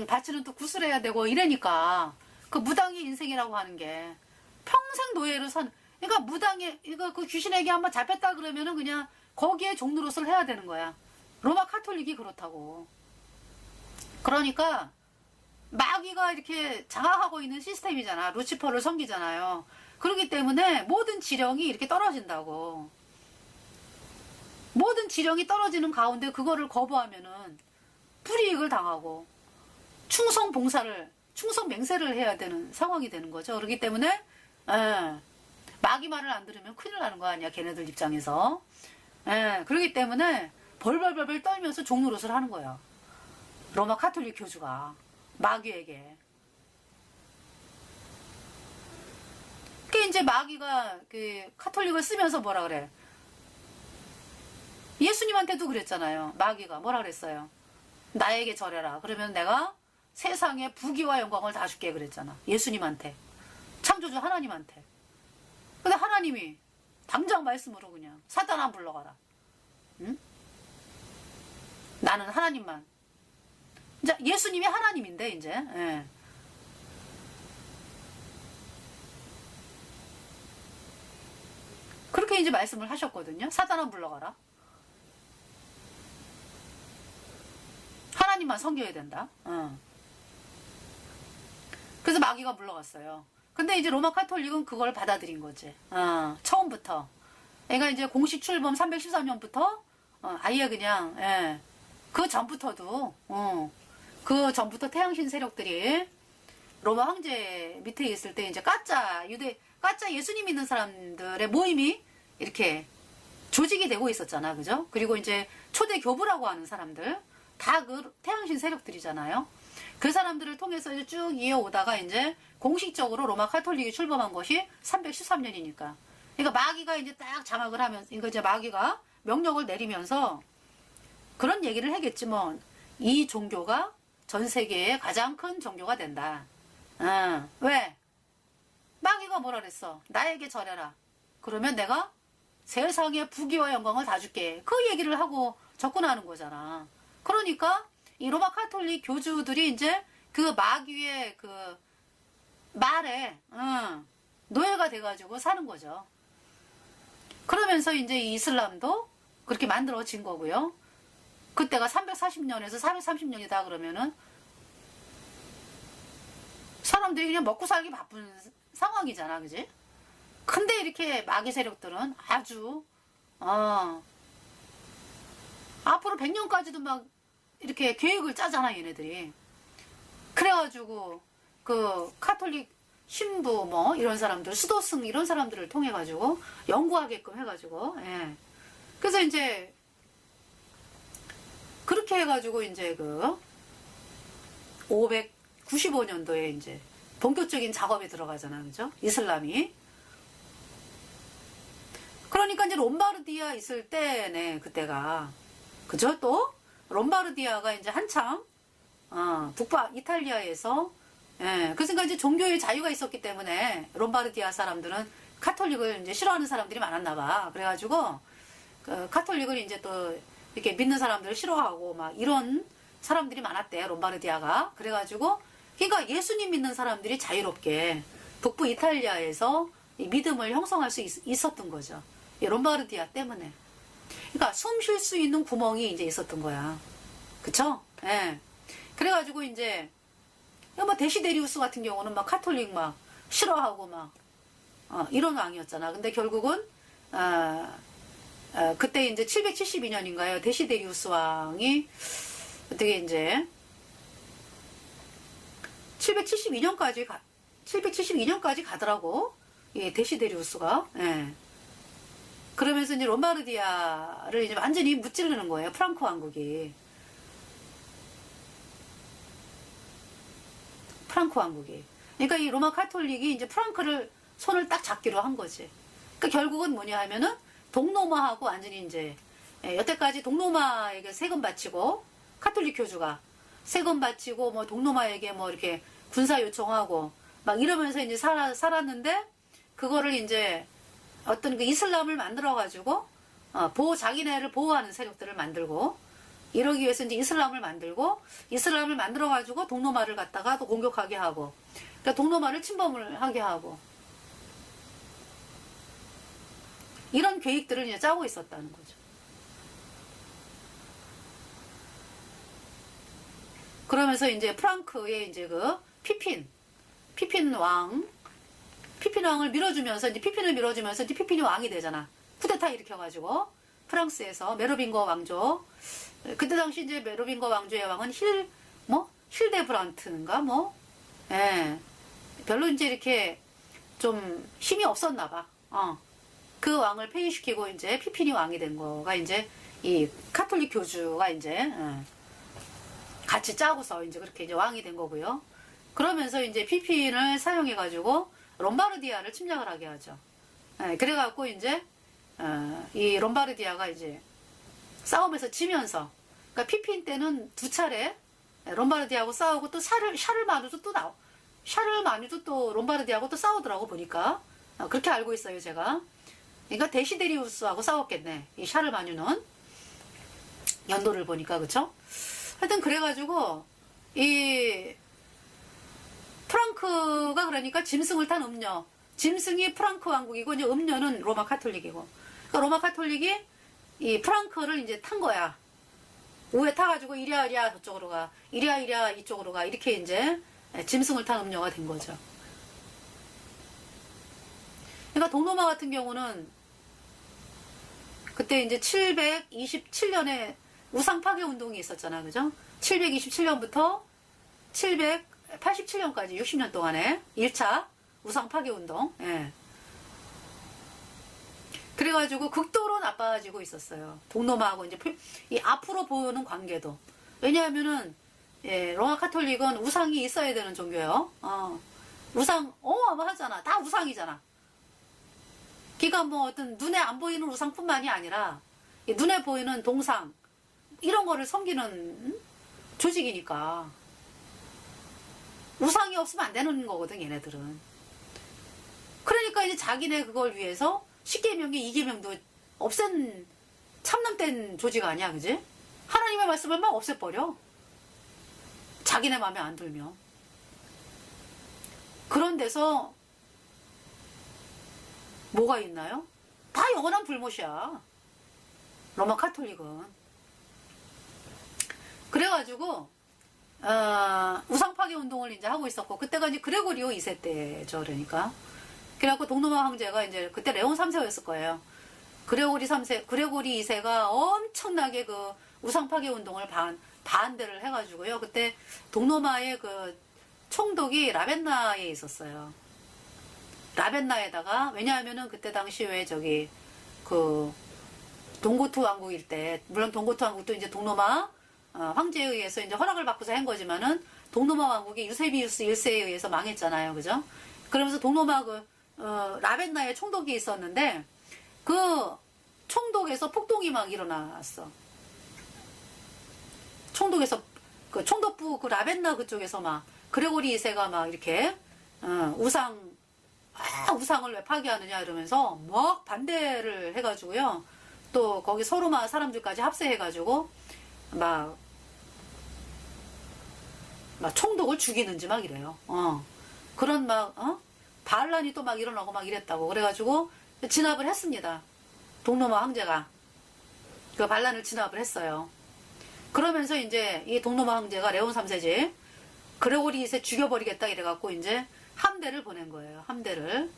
바치는 또 구슬해야 되고 이러니까 그 무당의 인생이라고 하는 게 평생 노예로 산. 그러니까 무당에 이거 그 귀신에게 한번 잡혔다 그러면은 그냥 거기에 종노릇을 해야 되는 거야. 로마 카톨릭이 그렇다고. 그러니까 마귀가 이렇게 장악하고 있는 시스템이잖아. 루치퍼를 섬기잖아요. 그렇기 때문에 모든 지령이 이렇게 떨어진다고. 모든 지령이 떨어지는 가운데 그거를 거부하면은 불이익을 당하고 충성 맹세를 해야 되는 상황이 되는 거죠. 그렇기 때문에 마귀 말을 안 들으면 큰일 나는 거 아니야, 걔네들 입장에서. 그렇기 때문에 벌벌벌벌 떨면서 종노릇을 하는 거예요. 로마 카톨릭 교주가 마귀에게. 그 이제 마귀가 그 카톨릭을 쓰면서 뭐라 그래? 예수님한테도 그랬잖아요. 마귀가 뭐라 그랬어요? 나에게 절해라. 그러면 내가 세상의 부귀와 영광을 다 줄게 그랬잖아. 예수님한테. 창조주 하나님한테. 근데 하나님이 당장 말씀으로 그냥 사단아 불러가라. 응? 나는 하나님만. 이제 예수님이 하나님인데 이제. 예. 그렇게 이제 말씀을 하셨거든요. 사단아 불러가라. 하나님만 섬겨야 된다. 그래서 마귀가 물러갔어요. 근데 이제 로마 카톨릭은 그걸 받아들인 거지. 처음부터. 그러니까 이제 공식 출범 313년부터 아예 그냥 그 전부터도 그 전부터 태양신 세력들이 로마 황제 밑에 있을 때 이제 가짜 예수님 믿는 사람들의 모임이 이렇게 조직이 되고 있었잖아, 그죠? 그리고 이제 초대 교부라고 하는 사람들 다 그 태양신 세력들이잖아요. 그 사람들을 통해서 이제 쭉 이어오다가 이제 공식적으로 로마 카톨릭이 출범한 것이 313년이니까. 그러니까 마귀가 이제 딱 장악을 하면서, 이거 이제 마귀가 명령을 내리면서 그런 얘기를 하겠지 뭐. 이 종교가 전 세계의 가장 큰 종교가 된다. 왜? 마귀가 뭐라 그랬어? 나에게 절해라. 그러면 내가 세상의 부귀와 영광을 다 줄게. 그 얘기를 하고 접근하는 거잖아. 그러니까 이 로마 카톨릭 교주들이 이제 그 마귀의 그 말에 노예가 돼가지고 사는 거죠. 그러면서 이제 이 이슬람도 그렇게 만들어진 거고요. 그때가 340년에서 430년이다 그러면은 사람들이 그냥 먹고 살기 바쁜 상황이잖아, 그지? 근데 이렇게 마귀 세력들은 아주 앞으로 100년까지도 막 이렇게 계획을 짜잖아, 얘네들이. 그래가지고 그 카톨릭 신부 뭐 이런 사람들, 수도승 이런 사람들을 통해 가지고 연구하게끔 해가지고, 그래서 이제 그렇게 해가지고 이제 그 595년도에 이제 본격적인 작업에 들어가잖아, 그죠? 이슬람이. 그러니까 이제 롬바르디아 있을 때네, 그때가. 그죠? 또 롬바르디아가 이제 한창 북부 이탈리아에서 그러니까 이제 종교의 자유가 있었기 때문에 롬바르디아 사람들은 카톨릭을 이제 싫어하는 사람들이 많았나 봐. 그래가지고 그 카톨릭을 이제 또 이렇게 믿는 사람들을 싫어하고 막 이런 사람들이 많았대, 롬바르디아가. 그래가지고 그러니까 예수님 믿는 사람들이 자유롭게 북부 이탈리아에서 이 믿음을 형성할 수 있었던 거죠. 이 롬바르디아 때문에. 그러니까 숨 쉴 수 있는 구멍이 이제 있었던 거야. 그쵸? 그래가지고 이제 뭐 데시데리우스 같은 경우는 막 카톨릭 막 싫어하고 막 이런 왕이었잖아. 근데 결국은 그때 이제 772년인가요? 데시데리우스 왕이 어떻게 이제 772년까지 772년까지 가더라고. 이 데시데리우스가. 예. 그러면서 이제 롬바르디아를 이제 완전히 무찌르는 거예요. 프랑크 왕국이. 프랑크 왕국이. 그러니까 이 로마 카톨릭이 이제 프랑크를 손을 딱 잡기로 한 거지. 그러니까 결국은 뭐냐 하면은 동로마하고 완전히 이제 여태까지 동로마에게 세금 바치고 카톨릭 교주가 세금 바치고 뭐 동로마에게 뭐 이렇게 군사 요청하고 막 이러면서 이제 살았는데 그거를 이제 어떤 그 이슬람을 만들어 가지고 자기네를 보호하는 세력들을 만들고 이러기 위해서 이제 이슬람을 만들어 가지고 동로마를 갖다가 또 공격하게 하고 그러니까 동로마를 침범을 하게 하고 이런 계획들을 이제 짜고 있었다는 거죠. 그러면서 이제 프랑크의 이제 그 피핀 왕을 밀어주면서 이제 피핀이 왕이 되잖아. 쿠데타 일으켜가지고 프랑스에서 메로빙거 왕조. 그때 당시 이제 메로빙거 왕조의 왕은 힐데브란트인가 예. 별로 이제 이렇게 좀 힘이 없었나 봐. 그 왕을 폐위시키고 이제 피핀이 왕이 된 거가 이제 이 카톨릭 교주가 이제 같이 짜고서 이제 그렇게 이제 왕이 된 거고요. 그러면서 이제 피핀을 사용해가지고 롬바르디아를 침략을 하게 하죠. 그래갖고 이제 이 롬바르디아가 이제 싸움에서 지면서, 그러니까 피핀 때는 두 차례 롬바르디아하고 싸우고 또 샤를마뉴도 또 롬바르디아하고 또 싸우더라고 보니까. 그렇게 알고 있어요 제가. 그러니까 데시데리우스하고 싸웠겠네. 이 샤를마뉴는 연도를 보니까 그쵸? 하여튼 그래가지고 이 프랑크가 그러니까 짐승을 탄 음녀, 짐승이 프랑크 왕국이고 이제 음녀는 로마 카톨릭이고, 그러니까 로마 카톨릭이 이 프랑크를 이제 탄 거야. 우에 타가지고 이랴이랴 저쪽으로 가, 이랴이랴 이쪽으로 가, 이렇게 이제 짐승을 탄 음녀가 된 거죠. 그러니까 동로마 같은 경우는 그때 이제 727년에 우상 파괴 운동이 있었잖아, 그죠? 727년부터 787년까지 60년 동안에 1차 우상 파괴 운동. 예. 그래가지고 극도로 나빠지고 있었어요. 동로마하고 이제 이 앞으로 보이는 관계도. 왜냐하면은 로마 카톨릭은 우상이 있어야 되는 종교예요. 우상 어마어마하잖아. 다 우상이잖아. 그러니까 뭐 어떤 눈에 안 보이는 우상뿐만이 아니라 눈에 보이는 동상 이런 거를 섬기는 조직이니까 우상이 없으면 안 되는 거거든 얘네들은. 그러니까 이제 자기네 그걸 위해서 10계명계 2계명도 없앤 참남된 조직 아니야, 그지? 하나님의 말씀을 막 없애버려. 자기네 마음에 안 들면. 그런 데서 뭐가 있나요? 다 영원한 불못이야. 로마 카톨릭은. 그래가지고 우상 파괴 운동을 이제 하고 있었고, 그때가 이제 그레고리오 2세 때죠, 그러니까. 그래갖고 동로마 황제가 이제 그때 레온 3세였을 거예요. 그레고리 2세가 엄청나게 그 우상 파괴 운동을 반대를 해가지고요. 그때 동로마의 그 총독이 라벤나에 있었어요. 라벤나에다가, 왜냐하면은 그때 당시 왜 그 동고트 왕국일 때, 물론 동고트 왕국도 이제 동로마 황제에 의해서 이제 허락을 받고서 한 거지만은 동로마 왕국이 유세비우스 1세에 의해서 망했잖아요, 그죠? 그러면서 동로마 라벤나에 총독이 있었는데 그 총독에서 폭동이 막 일어났어. 총독에서 그 총독부 그 라벤나 그쪽에서 막 그레고리 2세가 막 이렇게 우상을 왜 파괴하느냐 이러면서 막 반대를 해가지고요. 또 거기 소로마 사람들까지 합세해가지고 막 총독을 죽이는지 막 이래요. 그런 반란이 또 막 일어나고 막 이랬다고. 그래가지고 진압을 했습니다. 동로마 황제가 그 반란을 진압을 했어요. 그러면서 이제 이 동로마 황제가 레온 3세지 그레고리 2세 죽여버리겠다 이래갖고 이제 함대를 보낸 거예요. 함대를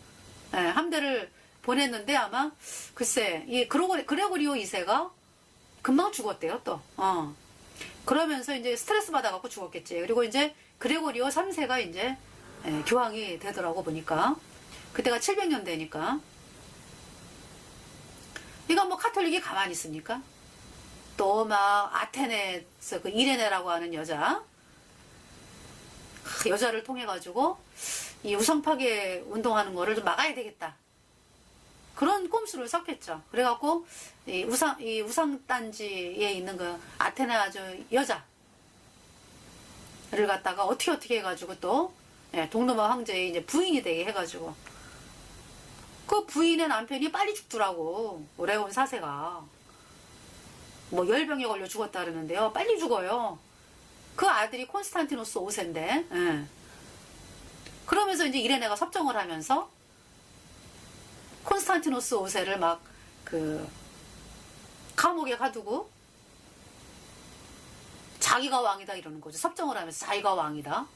보냈는데 아마 글쎄 이 그레고리오 2세가 금방 죽었대요 또. 그러면서 이제 스트레스 받아갖고 죽었겠지. 그리고 이제 그레고리오 3세가 이제 교황이 되더라고 보니까. 그때가 700년대니까. 이건 뭐 카톨릭이 가만히 있습니까? 또 막 아테네에서 그 이레네라고 하는 여자를 통해 가지고 이 우상 파괴 운동하는 거를 좀 막아야 되겠다. 그런 꼼수를 썼겠죠. 그래갖고 이 우상 단지에 있는 그 아테네 여자를 갖다가 어떻게 해가지고 또 동로마 황제의 이제 부인이 되게 해가지고 그 부인의 남편이 빨리 죽더라고. 오레온 사세가 뭐 열병에 걸려 죽었다 그러는데요. 빨리 죽어요. 그 아들이 콘스탄티노스 5세인데. 그러면서 이제 이레네가 섭정을 하면서 콘스탄티노스 5세를 막 감옥에 가두고 자기가 왕이다 이러는 거죠. 섭정을 하면서 자기가 왕이다.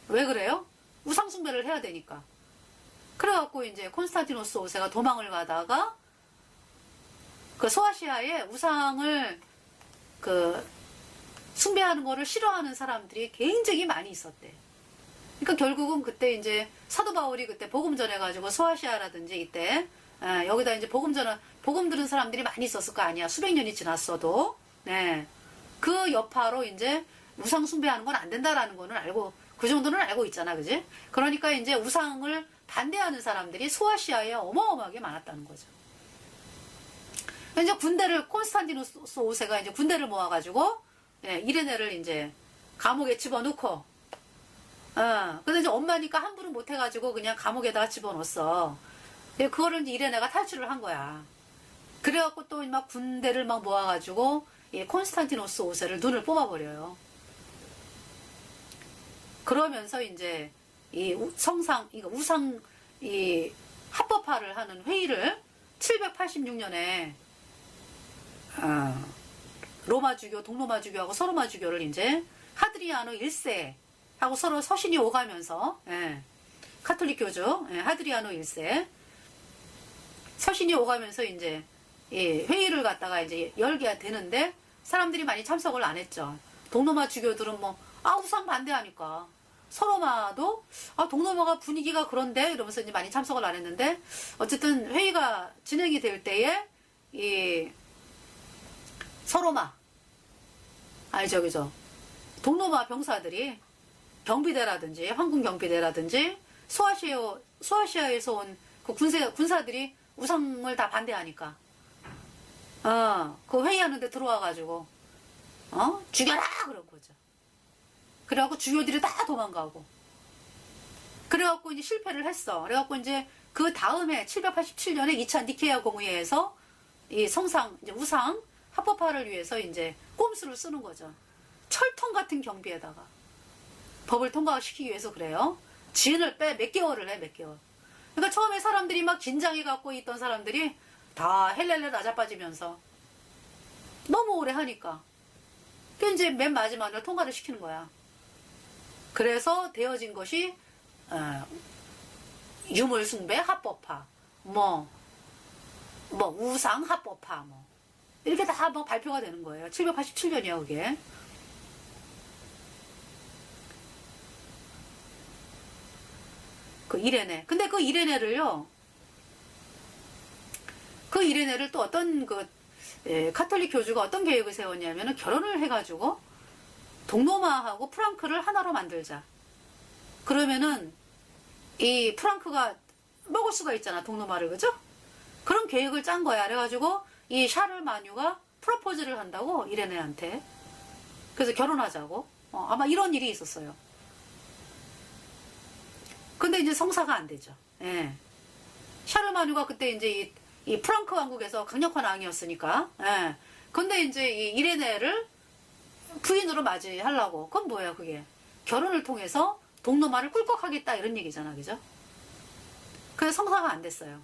왜 그래요? 우상숭배를 해야 되니까. 그래갖고 이제 콘스탄티노스 5세가 도망을 가다가 그 소아시아에 우상을 숭배하는 거를 싫어하는 사람들이 굉장히 많이 있었대. 그러니까 결국은 그때 이제 사도 바울이 그때 복음 전해가지고 소아시아라든지 이때 여기다 이제 복음 들은 사람들이 많이 있었을 거 아니야. 수백 년이 지났어도. 네. 그 여파로 이제 우상 숭배하는 건 안 된다라는 거는 알고, 그 정도는 알고 있잖아. 그지? 그러니까 이제 우상을 반대하는 사람들이 소아시아에 어마어마하게 많았다는 거죠. 이제 콘스탄티노스 5세가 이제 군대를 모아가지고, 이레네를 이제 감옥에 집어넣고, 근데 이제 엄마니까 함부로 못해가지고 그냥 감옥에다가 집어넣었어. 그거를 이제 이레네가 탈출을 한 거야. 그래갖고 또 막 군대를 막 모아가지고, 콘스탄티노스 5세를 눈을 뽑아버려요. 그러면서 이제 우상 합법화를 하는 회의를 786년에 로마주교, 동로마주교하고 서로마주교를 이제 하드리아노 1세하고 서로 서신이 오가면서 카톨릭 교주 하드리아노 1세 서신이 오가면서 이제 회의를 갖다가 이제 열게 되는데 사람들이 많이 참석을 안 했죠. 동로마 주교들은 우상 반대하니까. 서로마도 동로마가 분위기가 그런데 이러면서 이제 많이 참석을 안 했는데 어쨌든 회의가 진행이 될 때에 서로마 동로마 병사들이 경비대라든지 황군 경비대라든지 소아시아에서 온 그 군사들이 우상을 다 반대하니까 그 회의하는데 들어와가지고 죽여라 그런 거죠. 그래갖고 주교들이 다 도망가고 그래갖고 이제 실패를 했어. 그래갖고 이제 그 다음에 787년에 2차 니케아 공의회에서 이 이제 우상 합법화를 위해서 이제 꼼수를 쓰는 거죠. 철통 같은 경비에다가 법을 통과시키기 위해서 그래요. 지은을 몇 개월을 해, 몇 개월. 그러니까 처음에 사람들이 막 긴장해 갖고 있던 사람들이 다 헬렐레 낮아빠지면서 너무 오래 하니까 그 이제 맨 마지막에 통과를 시키는 거야. 그래서 되어진 것이 유물숭배 합법화, 우상 합법화, 이렇게 다 발표가 되는 거예요. 787년이야 그게. 그 이레네. 근데 그 이레네를 또 어떤 카톨릭 교주가 어떤 계획을 세웠냐면은 결혼을 해가지고 동로마하고 프랑크를 하나로 만들자. 그러면은 이 프랑크가 먹을 수가 있잖아, 동로마를. 그죠? 그런 계획을 짠 거야. 그래가지고 이 샤를 마뉴가 프로포즈를 한다고 이레네한테. 그래서 결혼하자고. 아마 이런 일이 있었어요. 근데 이제 성사가 안 되죠. 예. 샤르마뉴가 그때 이제 이 프랑크 왕국에서 강력한 왕이었으니까. 예. 근데 이제 이 이레네를 부인으로 맞이하려고. 그건 뭐예요, 그게? 결혼을 통해서 동로마를 꿀꺽하겠다 이런 얘기잖아, 그죠? 그래서 성사가 안 됐어요.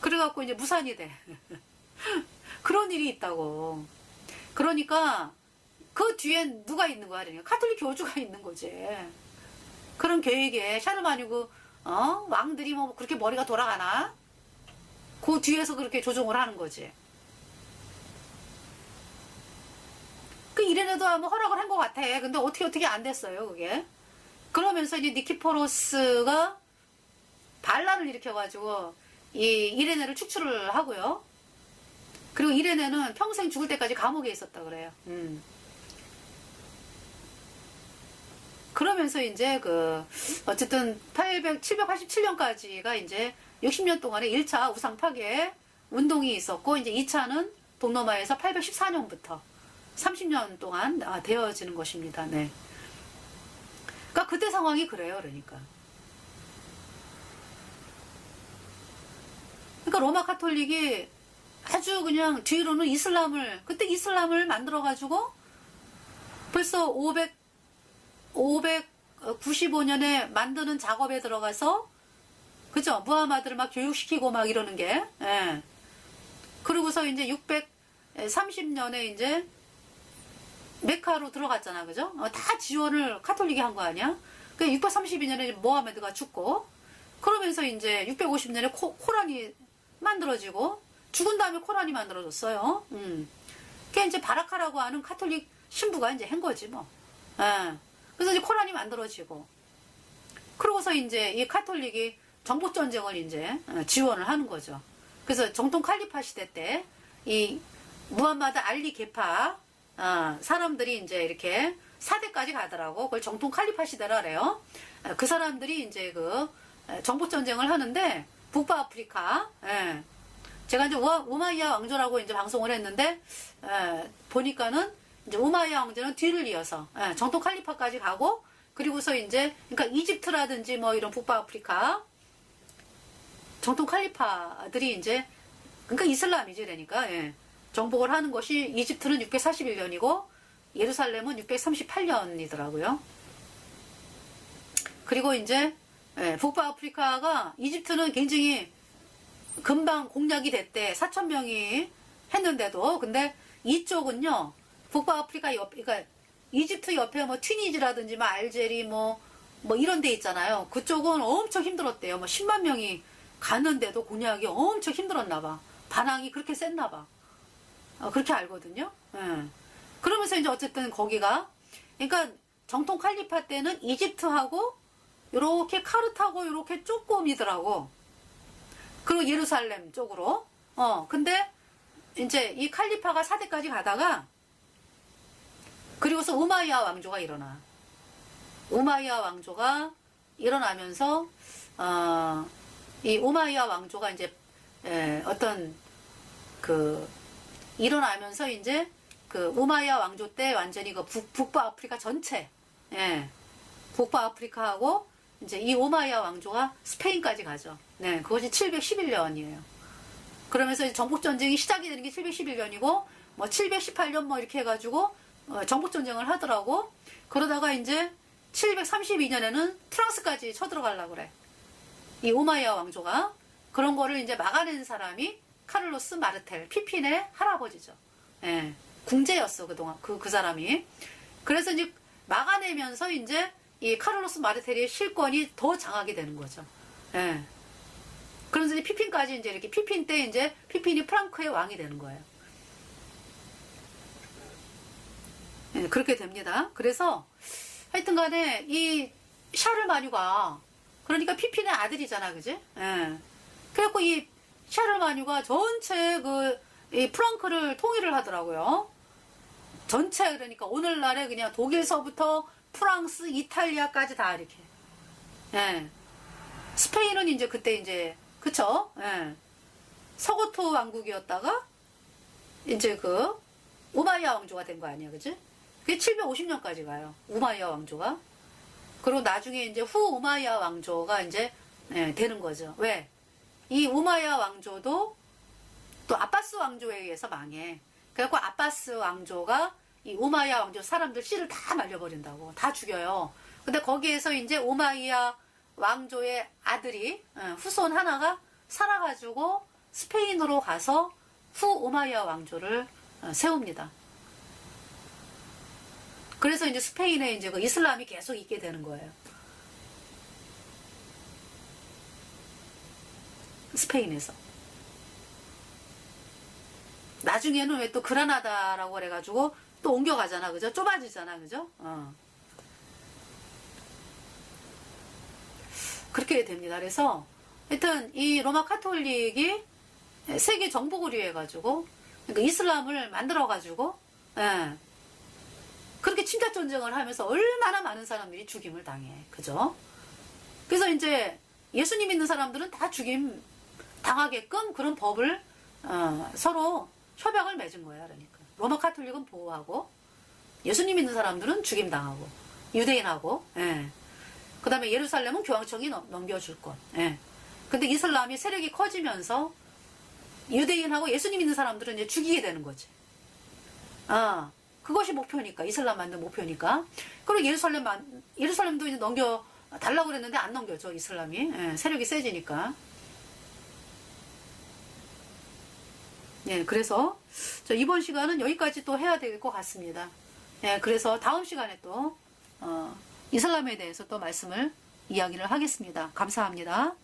그래갖고 이제 무산이 돼. 그런 일이 있다고. 그러니까 그 뒤엔 누가 있는 거야? 그러니까 카톨릭 교주가 있는 거지. 그런 계획에 샤르마뉴고 왕들이 그렇게 머리가 돌아가나? 그 뒤에서 그렇게 조종을 하는 거지. 그 이래도 아마 허락을 한 것 같아. 근데 어떻게 안 됐어요, 그게. 그러면서 이제 니키포로스가 반란을 일으켜가지고 이 이레네를 축출을 하고요. 그리고 이레네는 평생 죽을 때까지 감옥에 있었다 그래요. 그러면서 이제 어쨌든 787년까지가 이제 60년 동안의 1차 우상 파괴 운동이 있었고, 이제 2차는 동로마에서 814년부터 30년 동안 되어지는 것입니다. 네. 그러니까 그때 상황이 그래요, 그러니까. 그러니까 로마 카톨릭이 아주 그냥 뒤로는 그때 이슬람을 만들어가지고 벌써 595년에 만드는 작업에 들어가서, 그죠? 무하마드를 막 교육시키고 막 이러는 게, 예. 그러고서 이제 630년에 이제 메카로 들어갔잖아, 그죠? 다 지원을 카톨릭이 한 거 아니야? 그 632년에 모하메드가 죽고, 그러면서 이제 650년에 코란이 만들어지고, 죽은 다음에 코란이 만들어졌어요. 그게 이제 바라카라고 하는 카톨릭 신부가 이제 한 거지, 뭐. 예. 그래서 이제 코란이 만들어지고, 그러고서 이제 이 카톨릭이 정복전쟁을 이제 지원을 하는 거죠. 그래서 정통 칼리파 시대 때 이 무함마드 알리 계파 사람들이 이제 이렇게 4대까지 가더라고. 그걸 정통 칼리파 시대라 그래요. 그 사람들이 이제 정복전쟁을 하는데, 북부아프리카, 예. 제가 이제 우마이야 왕조라고 이제 방송을 했는데, 보니까는 이제 우마이야 왕조는 뒤를 이어서, 정통 칼리파까지 가고, 그리고서 이제, 그러니까 이집트라든지 뭐 이런 북부아프리카, 정통 칼리파들이 이제, 그러니까 이슬람이지, 그러니까, 예. 정복을 하는 것이 이집트는 641년이고, 예루살렘은 638년이더라고요. 그리고 이제, 북부아프리카가, 이집트는 굉장히 금방 공략이 됐대. 4,000명이 했는데도. 근데 이쪽은요, 북부아프리카 그러니까 이집트 옆에 뭐 튀니지라든지 뭐 알제리 뭐 이런 데 있잖아요. 그쪽은 엄청 힘들었대요. 뭐 10만 명이 갔는데도 공략이 엄청 힘들었나 봐. 반항이 그렇게 셌나 봐. 그렇게 알거든요. 예. 그러면서 이제 어쨌든 거기가, 그러니까 정통 칼리파 때는 이집트하고 요렇게 카르타고 요렇게 쪼꼬미더라고. 그리고 예루살렘 쪽으로. 근데 이제 이 칼리파가 4대까지 가다가, 그리고서 우마이야 왕조가 일어나. 우마이야 왕조가 일어나면서 이 우마이야 왕조가 이제 어떤 일어나면서 이제 우마이야 왕조 때 완전히 북부 아프리카 전체, 북부 아프리카하고 이제 이 우마이야 왕조가 스페인까지 가죠. 네, 그것이 711년이에요. 그러면서 이제 정복전쟁이 시작이 되는 게 711년이고, 뭐 718년 뭐 이렇게 해가지고 정복전쟁을 하더라고. 그러다가 이제 732년에는 프랑스까지 쳐들어가려고 그래. 이 우마이야 왕조가. 그런 거를 이제 막아낸 사람이 카를로스 마르텔, 피핀의 할아버지죠. 예, 궁제였어, 그동안. 그 사람이. 그래서 이제 막아내면서 이제 이 카를로스 마르텔의 실권이 더 장하게 되는 거죠. 예. 그러면서 이제 피핀까지 이제 이렇게 피핀 때 이제 피핀이 프랑크의 왕이 되는 거예요. 예, 그렇게 됩니다. 그래서 하여튼 간에 이 샤를마뉴가, 그러니까 피핀의 아들이잖아, 그지? 예. 그래갖고 이 샤를마뉴가 전체 이 프랑크를 통일을 하더라고요. 전체, 그러니까 오늘날에 그냥 독일서부터 프랑스, 이탈리아까지 다 이렇게. 예. 스페인은 이제 그때 이제, 그쵸? 예. 서고토 왕국이었다가, 이제 우마이야 왕조가 된 거 아니야, 그지? 그게 750년까지 가요. 우마이야 왕조가. 그리고 나중에 이제 후 우마이야 왕조가 이제, 되는 거죠. 왜? 이 우마이야 왕조도 또 아바스 왕조에 의해서 망해. 그래갖고 아바스 왕조가 이 우마이야 왕조 사람들 씨를 다 말려버린다고. 다 죽여요. 근데 거기에서 이제 우마이야 왕조의 아들이, 후손 하나가 살아가지고 스페인으로 가서 후 우마이야 왕조를 세웁니다. 그래서 이제 스페인에 이제 이슬람이 계속 있게 되는 거예요. 스페인에서. 나중에는 왜 또 그라나다라고 그래가지고 또 옮겨가잖아, 그죠? 좁아지잖아, 그죠? 그렇게 됩니다. 그래서 하여튼 이 로마 카톨릭이 세계 정복을 위해 가지고 그러니까 이슬람을 만들어 가지고 예, 그렇게 침략 전쟁을 하면서 얼마나 많은 사람들이 죽임을 당해, 그죠? 그래서 이제 예수님 믿는 사람들은 다 죽임 당하게끔 그런 법을 서로 협약을 맺은 거야. 그러니까 로마 카톨릭은 보호하고 예수님 믿는 사람들은 죽임 당하고 유대인하고 예. 그다음에 예루살렘은 교황청이 넘겨줄 것. 예. 근데 이슬람이 세력이 커지면서 유대인하고 예수님 믿는 사람들은 이제 죽이게 되는 거지. 그것이 목표니까, 이슬람 만든 목표니까. 그리고 예루살렘도 이제 넘겨 달라고 그랬는데 안 넘겨줘, 이슬람이. 예, 세력이 세지니까. 예, 그래서 이번 시간은 여기까지 또 해야 될 것 같습니다. 예, 그래서 다음 시간에 또 이슬람에 대해서 또 말씀을 이야기를 하겠습니다. 감사합니다.